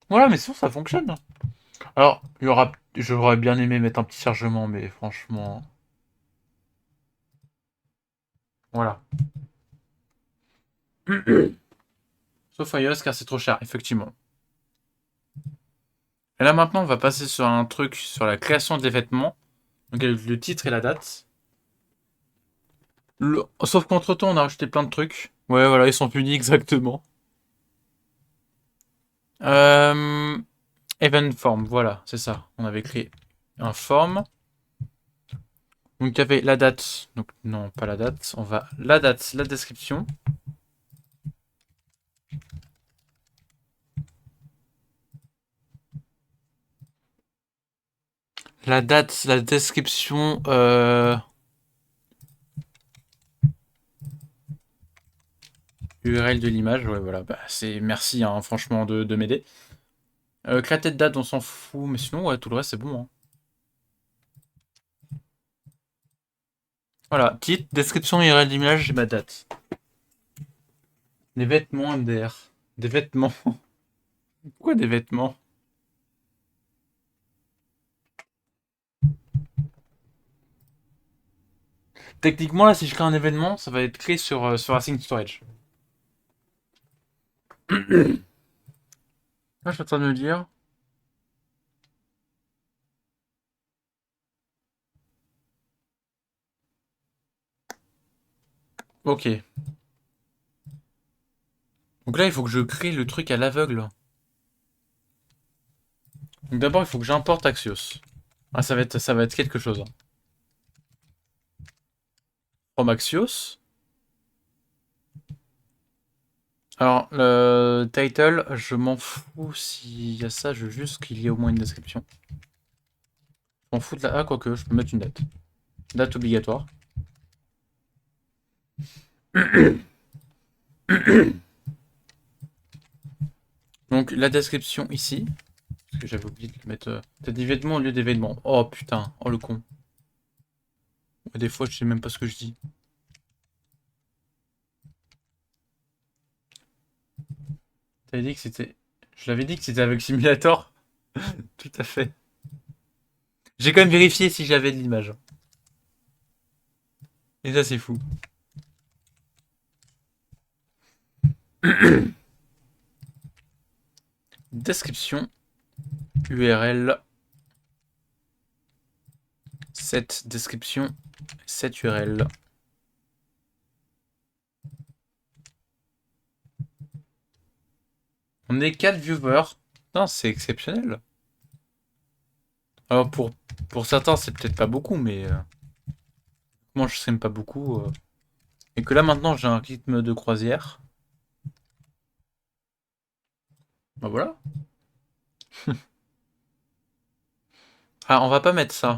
Voilà, mais sinon, ça fonctionne. Alors, j'aurais bien aimé mettre un petit chargement, mais franchement, voilà. Sauf iOS car c'est trop cher, effectivement. Et là maintenant, on va passer sur un truc sur la création des vêtements. Donc avec le titre et la date. Sauf qu'entre-temps, on a rajouté plein de trucs. Ouais, voilà, ils sont punis exactement. Euh... Event form, voilà, c'est ça. On avait créé un form. Donc il y avait la date. Donc non, pas la date. On va la date, la description. La date, la description. URL de l'image. Ouais, voilà. Bah, c'est merci, hein, franchement, de m'aider. Que la tête date, on s'en fout. Mais sinon, ouais, tout le reste, c'est bon, hein. Voilà, titre, description, URL d'image, ma date. Des vêtements MDR. Des vêtements. Pourquoi des vêtements? Techniquement, là, si je crée un événement, ça va être créé sur Async Storage. Là, je suis en train de me dire. Ok. Donc là, il faut que je crée le truc à l'aveugle. Donc d'abord, il faut que j'importe Axios. Ah, ça va être quelque chose, hein. From Axios. Alors, le title, je m'en fous s'il y a ça, je veux juste qu'il y ait au moins une description. Je m'en fous de la... Ah, quoique, je peux mettre une date. Date obligatoire. Donc, la description ici. Parce que j'avais oublié de mettre... T'as dit vêtements au lieu d'événements. Oh, putain. Oh, le con. Des fois, je sais même pas ce que je dis. T'avais dit que c'était... Je l'avais dit que c'était avec Simulator. Tout à fait. J'ai quand même vérifié si j'avais de l'image. Et ça, c'est fou. Description. URL. Cette description. Cette URL. On est 4 viewers. Non, c'est exceptionnel. Alors, pour certains, c'est peut-être pas beaucoup, mais... moi, je stream pas beaucoup. Et que là, maintenant, j'ai un rythme de croisière. Bah voilà. Ah, on va pas mettre ça.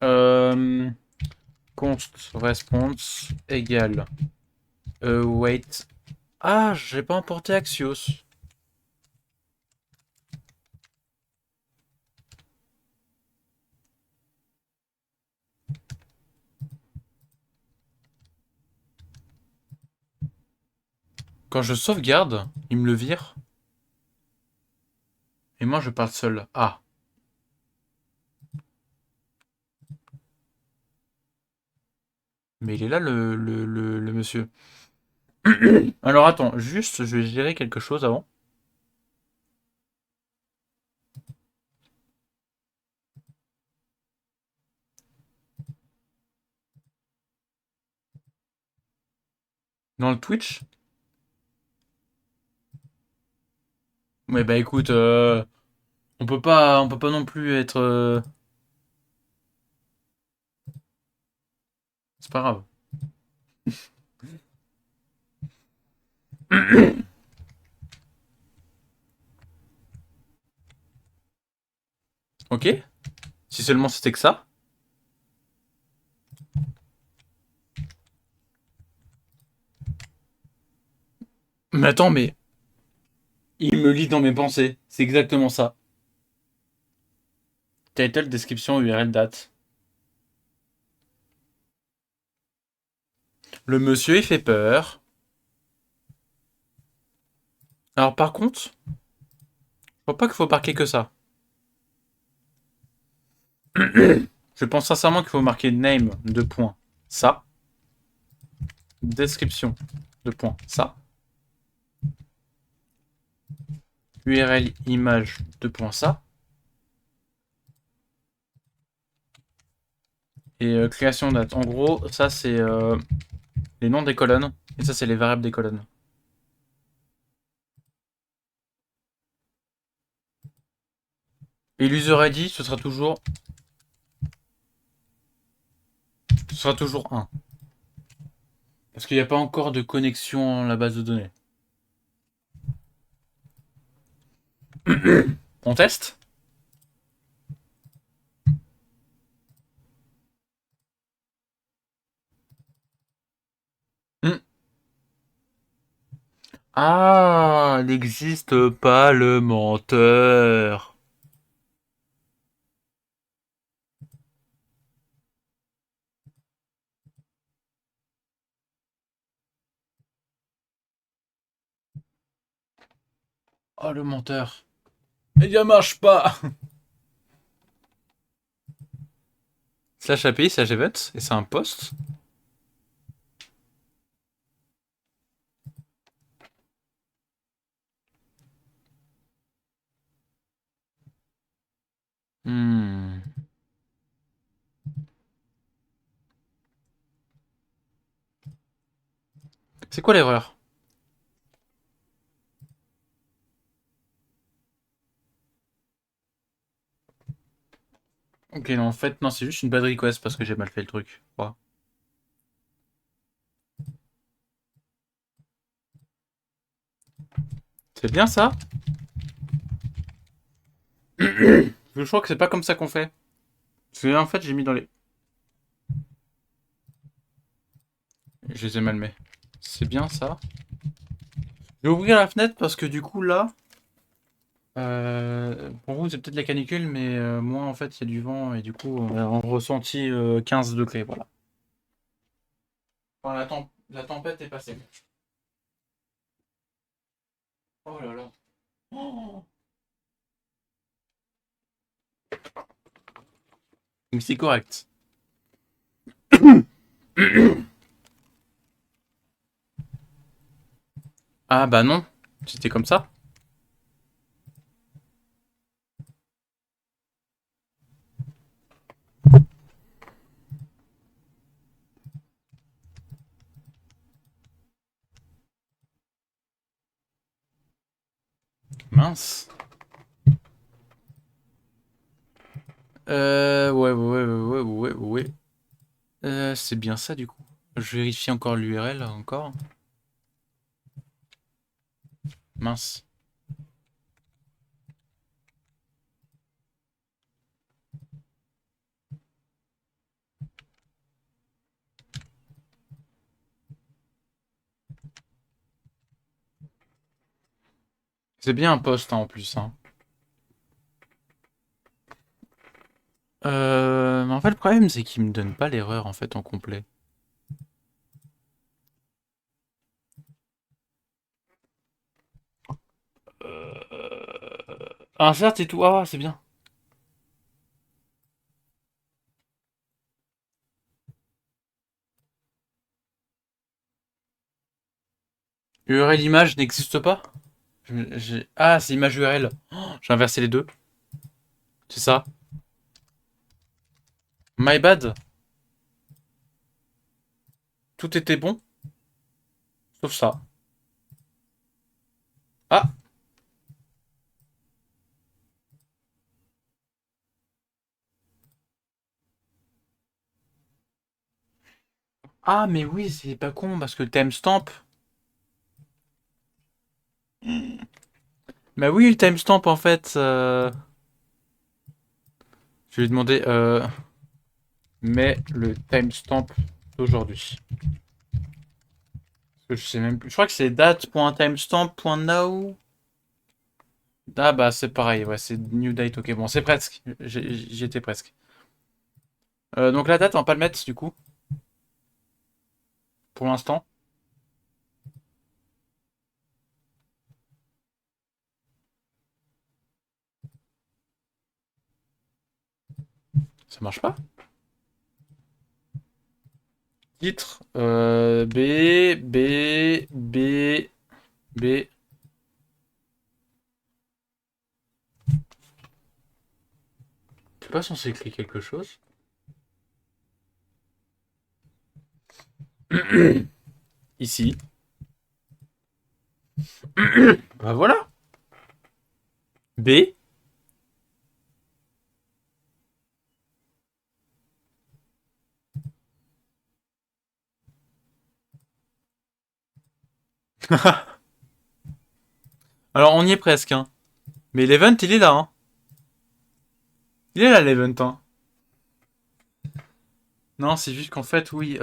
Euh, const response égale wait. Ah, j'ai pas importé Axios. Quand je sauvegarde, il me le vire. Et moi, je parle seul. Ah. Mais il est là, le monsieur. Alors attends, juste, je vais gérer quelque chose avant. Dans le Twitch, Mais bah écoute, on peut pas non plus être. C'est pas grave. Ok. Si seulement c'était que ça. Mais attends, mais il me lit dans mes pensées. C'est exactement ça. Title, description, URL, date. Le monsieur, il fait peur. Alors par contre, je crois pas qu'il faut marquer que ça. Je pense sincèrement qu'il faut marquer name, deux points. Ça. Description, deux points. Ça. URL, image, deux points. Ça. Et création date. En gros, ça c'est les noms des colonnes. Et ça c'est les variables des colonnes. Et l'user ID, ce sera toujours 1. Parce qu'il n'y a pas encore de connexion à la base de données. On teste. Hmm. Ah, il n'existe pas le menteur. Oh, le menteur. Il ne marche pas. Slash API, slash event, et c'est un post. Hmm. C'est quoi l'erreur? Ok, non, en fait, non, c'est juste une bad request parce que j'ai mal fait le truc. Ouais. C'est bien ça? Je crois que c'est pas comme ça qu'on fait. Parce que là, en fait, j'ai mis dans les. Je les ai mal mis. C'est bien ça. Je vais ouvrir la fenêtre parce que du coup, là. Pour vous, c'est peut-être la canicule, mais moi, en fait, il y a du vent et du coup, on a ressenti 15 degrés. Voilà. Enfin, la tempête est passée. Oh là là. Oh, mais c'est correct. Ah bah non. C'était comme ça. Mince. Ouais, ouais, ouais, ouais, ouais, ouais. C'est bien ça du coup. Je vérifie encore l'URL encore. Mince. C'est bien un post hein, en plus. Hein. Mais en fait, le problème, c'est qu'il me donne pas l'erreur en fait en complet. Insert et tout. Ah, c'est bien. URL image n'existe pas. Ah, c'est image URL. Oh, j'ai inversé les deux. C'est ça. My bad. Tout était bon, sauf ça. Ah, Ah, mais oui, c'est pas con, parce que le timestamp... Bah oui, le timestamp, en fait... Je vais lui demander... mais le timestamp d'aujourd'hui. Parce que je sais même plus. Je crois que c'est date.timestamp.now. Ah bah c'est pareil, ouais, c'est new date, ok, bon, c'est presque. J'y étais presque. Donc la date, on va pas le mettre, du coup, pour l'instant. Ça marche pas? Titre, B. T'es pas censé écrire quelque chose? Ici. Bah voilà. B. Alors on y est presque, hein. Mais l'event, il est là, hein. Il est là, l'event, hein. Non, c'est juste qu'en fait, oui,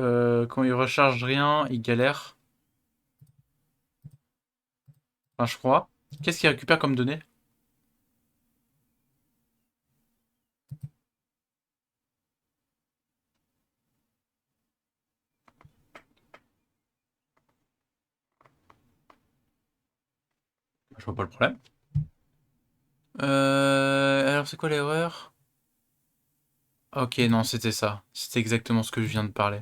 quand il recharge rien, il galère. Enfin, je crois. Qu'est-ce qu'il récupère comme données? Je vois pas le problème. Alors c'est quoi l'erreur? Ok, non, c'était ça. C'était exactement ce que je viens de parler.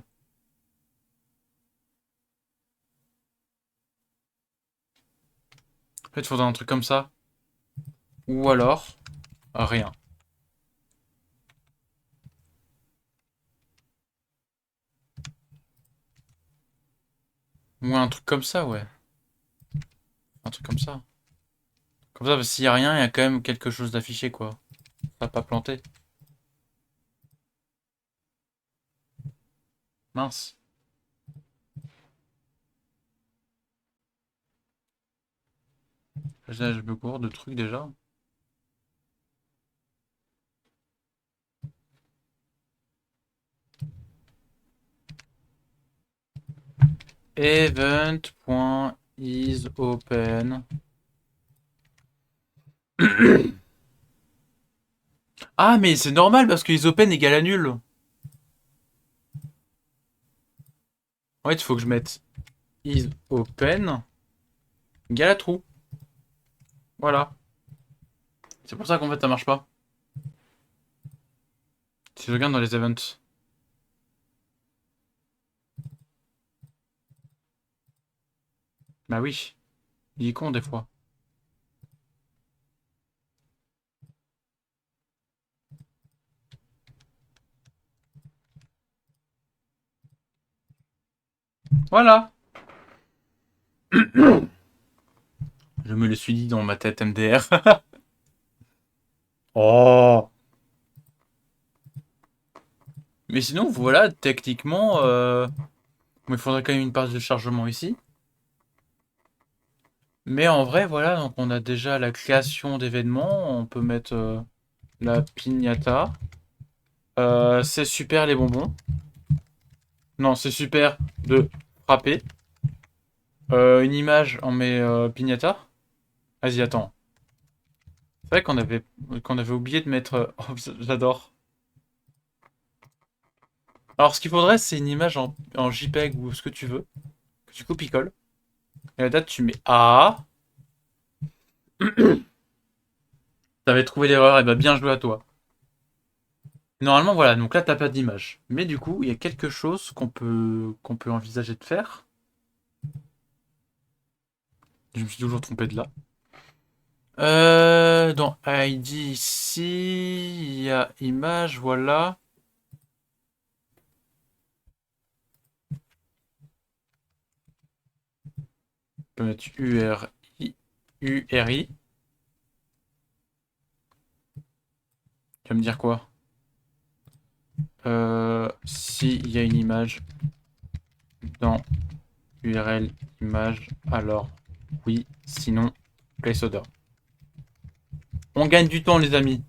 En fait, il faudrait un truc comme ça. Ou alors, rien. Ou un truc comme ça, ouais. Un truc comme ça. Comme ça, s'il y a rien, il y a quand même quelque chose d'affiché, quoi. Ça va pas planter. Mince. Là, je me cours de trucs déjà. Event.isOpen. Ah, mais c'est normal parce que isOpen égale à nul. En fait, il faut que je mette isOpen égale à true. Voilà. C'est pour ça qu'en fait, ça marche pas. Si je regarde dans les events. Bah oui. Il est con des fois. Voilà. Je me le suis dit dans ma tête MDR. Oh. Mais sinon, voilà, techniquement, il faudrait quand même une page de chargement ici. Mais en vrai, voilà, donc on a déjà la création d'événements. On peut mettre la piñata. C'est super les bonbons. Non, c'est super de frapper. Une image, on met piñata. Vas-y, attends. C'est vrai qu'on avait oublié de mettre. Oh, j'adore. Alors, ce qu'il faudrait, c'est une image en JPEG ou ce que tu veux, que tu copies-colles. Et la date, tu mets A. T'avais trouvé l'erreur, et bah bien joué à toi. Normalement, voilà, donc là, t'as pas d'image. Mais du coup, il y a quelque chose qu'on peut envisager de faire. Je me suis toujours trompé de là. Dans ID ici, il y a image, voilà. On peut mettre URI. URI. Tu vas me dire quoi? S'il y a une image. dans URL image, alors oui, sinon placeholder. On gagne du temps les amis.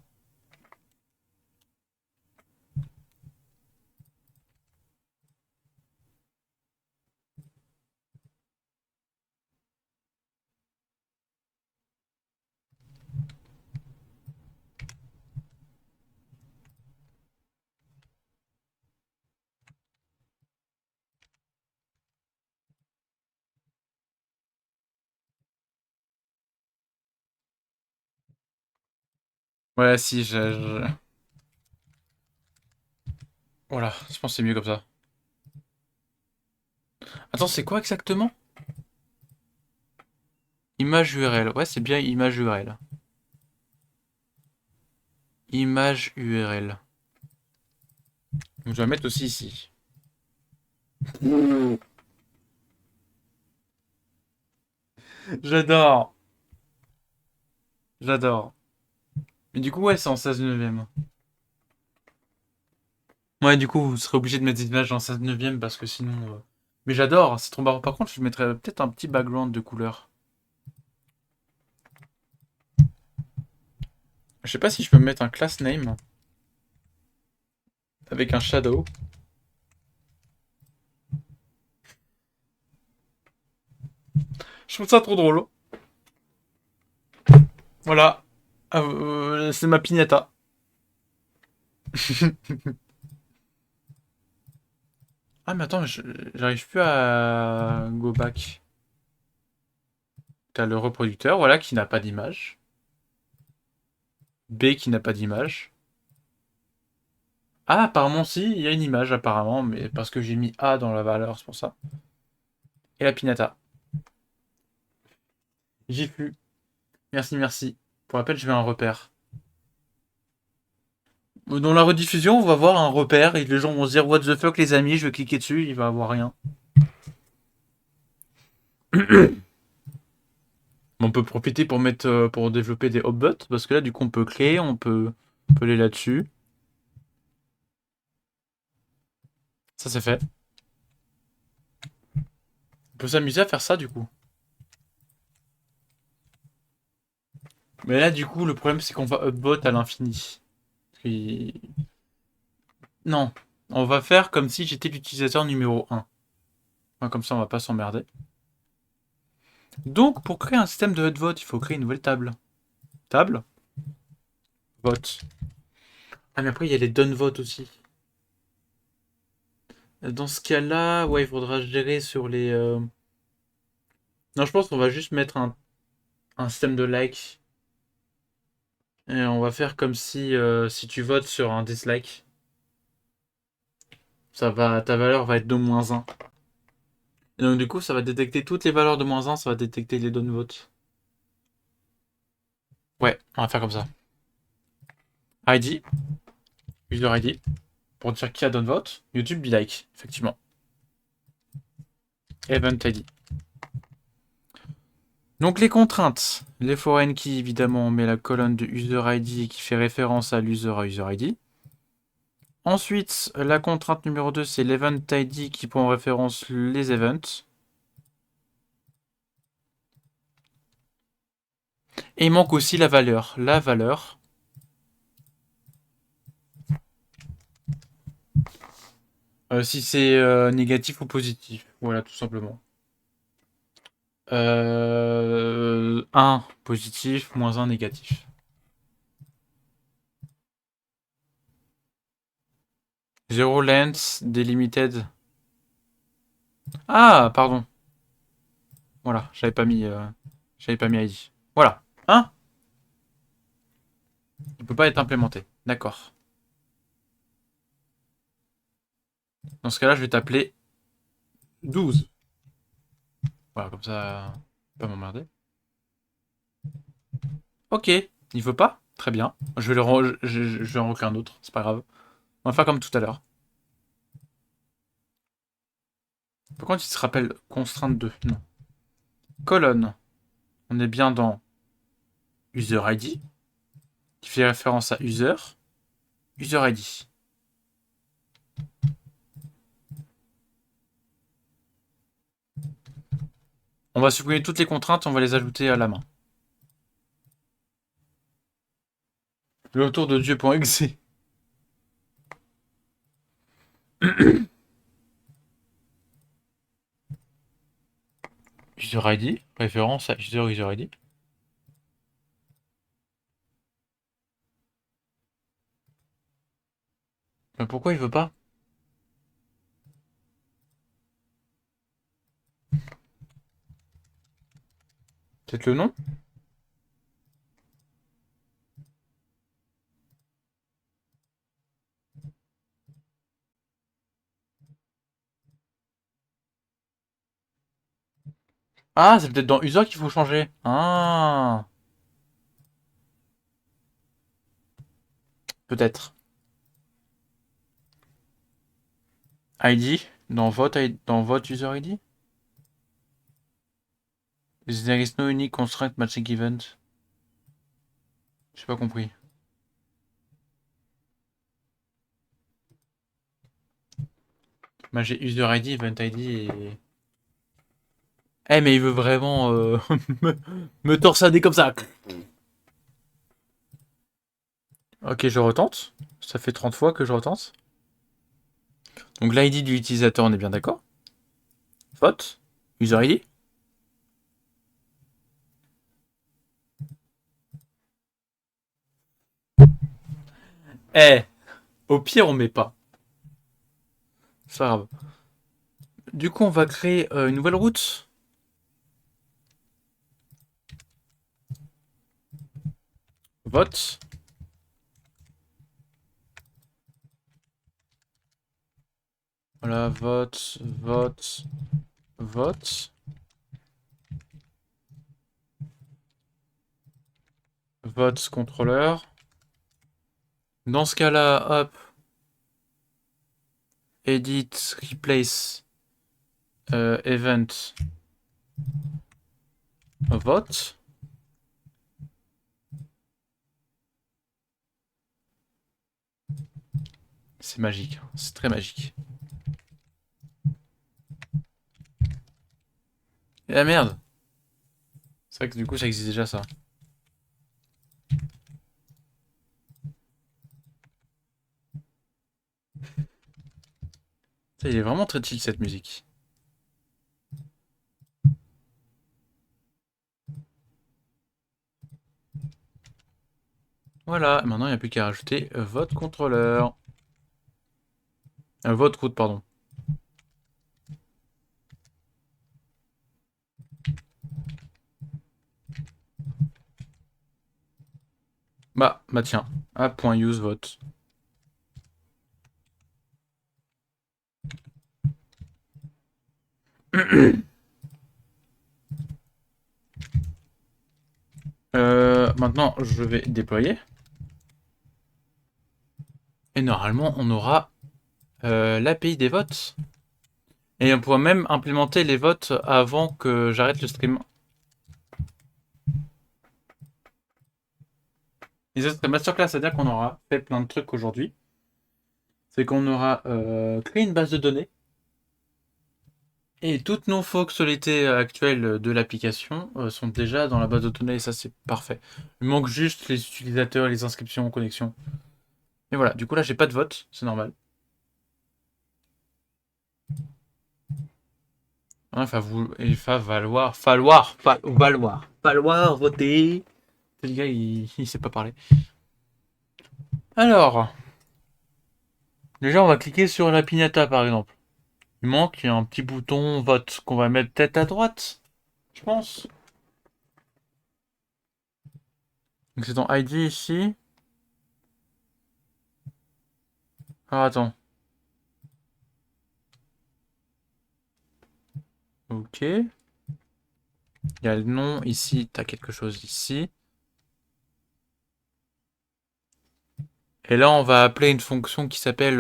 Ouais, si, Voilà, je pense que c'est mieux comme ça. Attends, c'est quoi exactement? Image URL. Ouais, c'est bien image URL. Image URL. Donc, je vais mettre aussi ici. J'adore. J'adore. Mais du coup, ouais, c'est en 16 neuvième. Ouais, du coup, vous serez obligé de mettre des images en 16 neuvième parce que sinon... Mais j'adore, c'est trop marrant. Par contre, je mettrais peut-être un petit background de couleur. Je sais pas si je peux mettre un class name avec un shadow. Je trouve ça trop drôle. Voilà. C'est ma pignata. Ah, mais attends, j'arrive plus à go back. T'as le reproducteur, voilà, qui n'a pas d'image. B qui n'a pas d'image. Ah, apparemment, si, il y a une image, apparemment, mais parce que j'ai mis A dans la valeur, c'est pour ça. Et la pinata. J'y fus. Merci, merci. Pour rappel, je vais un repère. Dans la rediffusion, on va voir un repère et les gens vont se dire What the fuck, les amis, je vais cliquer dessus, il va avoir rien. On peut profiter pour mettre, pour développer des hopbots, parce que là, du coup, on peut créer, on peut aller là-dessus. Ça, c'est fait. On peut s'amuser à faire ça, du coup. Mais là, du coup, le problème, c'est qu'on va upbot à l'infini. Puis- Non. On va faire comme si j'étais l'utilisateur numéro 1. Enfin, comme ça, on va pas s'emmerder. Donc, pour créer un système de vote, il faut créer une nouvelle table. Table. Vote. Ah, mais après, il y a les done vote aussi. Dans ce cas-là, ouais, il faudra gérer sur les... Non, je pense qu'on va juste mettre un système de like. Et on va faire comme si tu votes sur un dislike, ta valeur va être de -1. Et donc du coup, ça va détecter toutes les valeurs de -1, ça va détecter les done votes. Ouais, on va faire comme ça. ID, user ID, pour dire qui a done vote. YouTube be like, effectivement. Event ID. Donc les contraintes. Les foreign key, évidemment, on met la colonne de user ID qui fait référence à l'user à user ID. Ensuite, la contrainte numéro 2, c'est l'event ID qui prend en référence les events. Et il manque aussi la valeur. La valeur. Si c'est négatif ou positif. Voilà, tout simplement. 1 positif, -1 négatif. 0 length, delimited. Ah, pardon. Voilà, j'avais pas mis ID. Voilà. Hein? Il peut pas être implémenté. D'accord. Dans ce cas-là, je vais t'appeler 12. Voilà, comme ça, pas m'emmerder. Ok, il veut pas? Très bien. Je vais en recréer un autre, c'est pas grave. On va faire comme tout à l'heure. Pourquoi tu te rappelles constrainte 2? Non. Colonne. On est bien dans user ID, qui fait référence à user. User ID. On va supprimer toutes les contraintes, on va les ajouter à la main. Le retour de Dieu.exe. User ID, référence à user ID. Mais pourquoi il veut pas? Peut-être le nom? Ah, c'est peut-être dans user qu'il faut changer. Ah, peut-être. ID, dans vote user ID? There is no unique constraint matching event. J'ai pas compris. Bah, j'ai user ID, event ID et... Eh, mais il veut vraiment me, me torsader comme ça. Ok, je retente. Ça fait 30 fois que je retente. Donc l'ID de l'utilisateur, on est bien d'accord. Vote. User ID. Eh, au pire, on met pas. C'est pas grave. Du coup, on va créer une nouvelle route. Vote. Voilà, vote, vote, vote. Vote contrôleur. Dans ce cas-là, hop. Edit, replace, event, vote. C'est magique, hein. C'est très magique. Et la merde. C'est vrai que du coup, ça existe déjà ça. Ça, il est vraiment très chill cette musique. Voilà, maintenant il n'y a plus qu'à rajouter vote contrôleur. Vote route, pardon. Bah tiens. Ah, point use vote. Maintenant, je vais déployer. Et normalement, on aura l'API des votes. Et on pourra même implémenter les votes avant que j'arrête le stream. Et ça serait masterclass, c'est-à-dire qu'on aura fait plein de trucs aujourd'hui. C'est qu'on aura créé une base de données. Et toutes nos fonctionnalités actuelles de l'application sont déjà dans la base de données et ça c'est parfait. Il manque juste les utilisateurs, les inscriptions, connexions. Et voilà, du coup là j'ai pas de vote, c'est normal. Hein, il va falloir voter. Le gars il sait pas parler. Alors, déjà on va cliquer sur la pignata par exemple. Il manque un petit bouton vote qu'on va mettre peut-être à droite, je pense. Donc c'est ton ID ici. Ah attends. Ok. Il y a le nom ici, t'as quelque chose ici. Et là, on va appeler une fonction qui s'appelle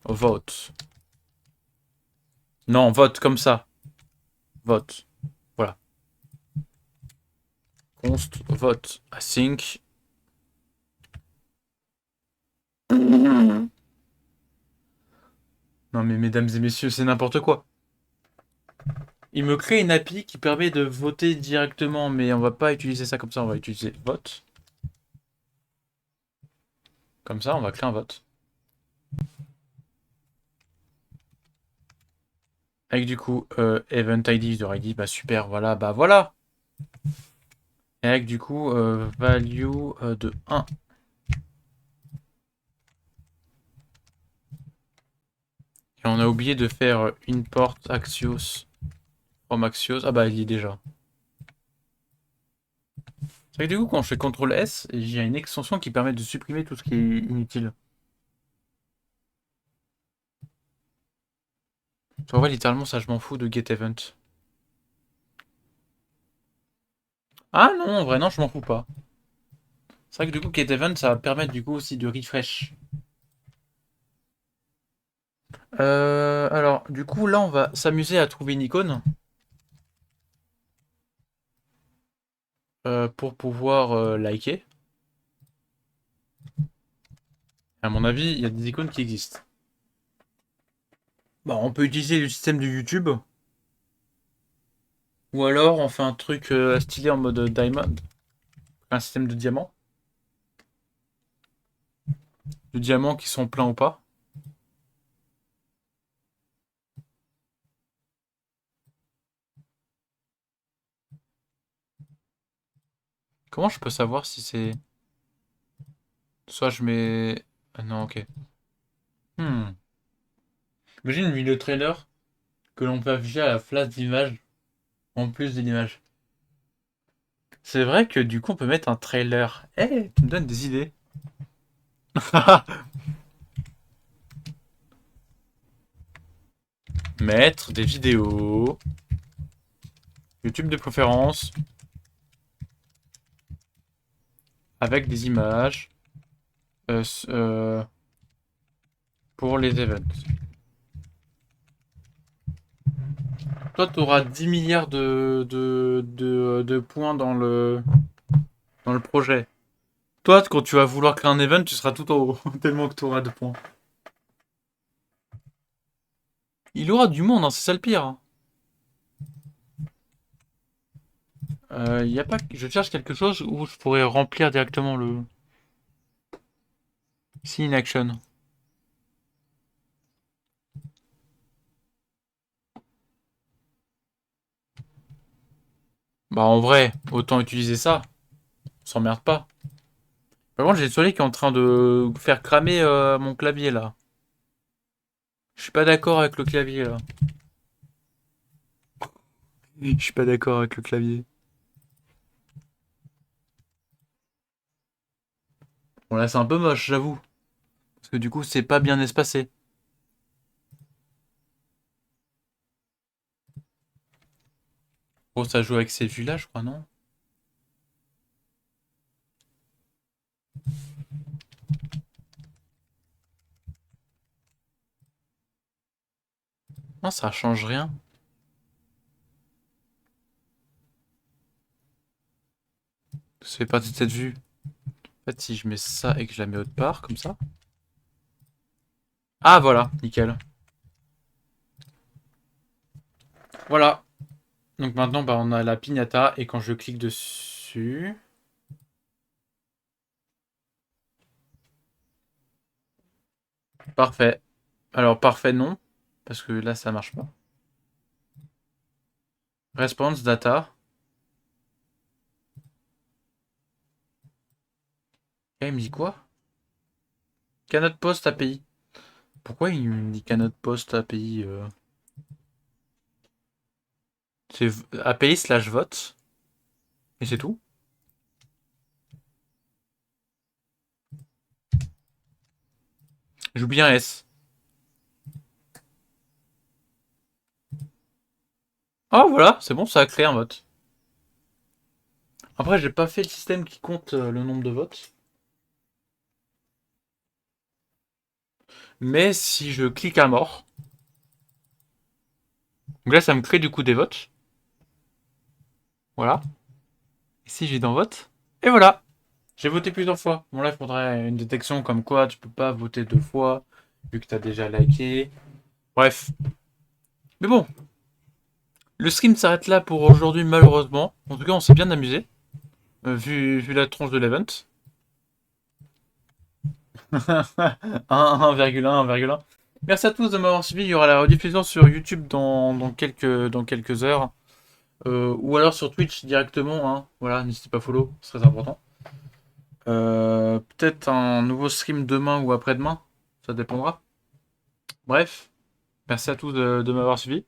vote. Non, vote comme ça. Vote. Voilà. Const vote async. Non mais mesdames et messieurs, c'est n'importe quoi. Il me crée une API qui permet de voter directement, mais on va pas utiliser ça comme ça, on va utiliser vote. Comme ça, on va créer un vote. Avec du coup, event ID, user ID, bah super, voilà, bah voilà. Et avec du coup, value de 1. Et on a oublié de faire import Axios from Axios. Ah bah il y est déjà. C'est vrai que du coup, quand je fais CTRL S, j'ai une extension qui permet de supprimer tout ce qui est inutile. En vrai, littéralement, ça, je m'en fous de getEvent. Ah non, en vrai, non, je m'en fous pas. C'est vrai que du coup, getEvent, ça va permettre du coup aussi de refresh. Alors, du coup, là, on va s'amuser à trouver une icône pour pouvoir liker. À mon avis, il y a des icônes qui existent. Bah, on peut utiliser le système de YouTube. Ou alors, on fait un truc stylé en mode diamond. Un système de diamants. De diamants qui sont pleins ou pas. Comment je peux savoir si c'est... Soit je mets... Ah non, ok. Hmm. Imagine une vidéo trailer que l'on peut afficher à la place d'image en plus de l'image. C'est vrai que du coup on peut mettre un trailer. Eh, tu me donnes des idées. Mettre des vidéos. YouTube de préférence. Avec des images. Pour les events. Toi, tu auras 10 milliards de points dans le projet. Toi, quand tu vas vouloir créer un event, tu seras tout en haut. Tellement que tu auras de points. Il aura du monde, hein, c'est ça le pire, hein. Y a pas... Je cherche quelque chose où je pourrais remplir directement le... See in action. Bah en vrai, autant utiliser ça. On s'emmerde pas. Par contre, j'ai le soleil qui est en train de faire cramer mon clavier là. Je suis pas d'accord avec le clavier là. Je suis pas d'accord avec le clavier. Bon là c'est un peu moche, j'avoue. Parce que du coup c'est pas bien espacé. Oh ça joue avec ces vues là je crois non. Non ça change rien. Ça fait partie de cette vue. En fait si je mets ça et que je la mets autre part comme ça. Ah voilà, nickel. Voilà. Donc maintenant bah, on a la pignata et quand je clique dessus... Parfait. Alors parfait non. Parce que là ça marche pas. Response data. Et il me dit quoi? Cannot post API. Pourquoi il me dit cannot post API C'est API slash vote. Et c'est tout. J'oublie un S. Ah voilà, c'est bon, ça a créé un vote. Après, j'ai pas fait le système qui compte le nombre de votes. Mais si je clique à mort, donc là ça me crée du coup des votes. Voilà. Et si j'ai dans vote, et voilà. J'ai voté plusieurs fois. Bon là il faudrait une détection comme quoi tu peux pas voter deux fois, vu que t'as déjà liké. Bref. Mais bon, Le stream s'arrête là pour aujourd'hui, malheureusement. En tout cas, on s'est bien amusé, vu la tronche de l'event. 1,1, 1,1. Merci à tous de m'avoir suivi. Il y aura la rediffusion sur YouTube dans quelques heures. Ou alors sur Twitch directement. Hein. Voilà, n'hésitez pas à follow, c'est très important. Peut-être un nouveau stream demain ou après-demain. Ça dépendra. Bref, merci à tous de m'avoir suivi.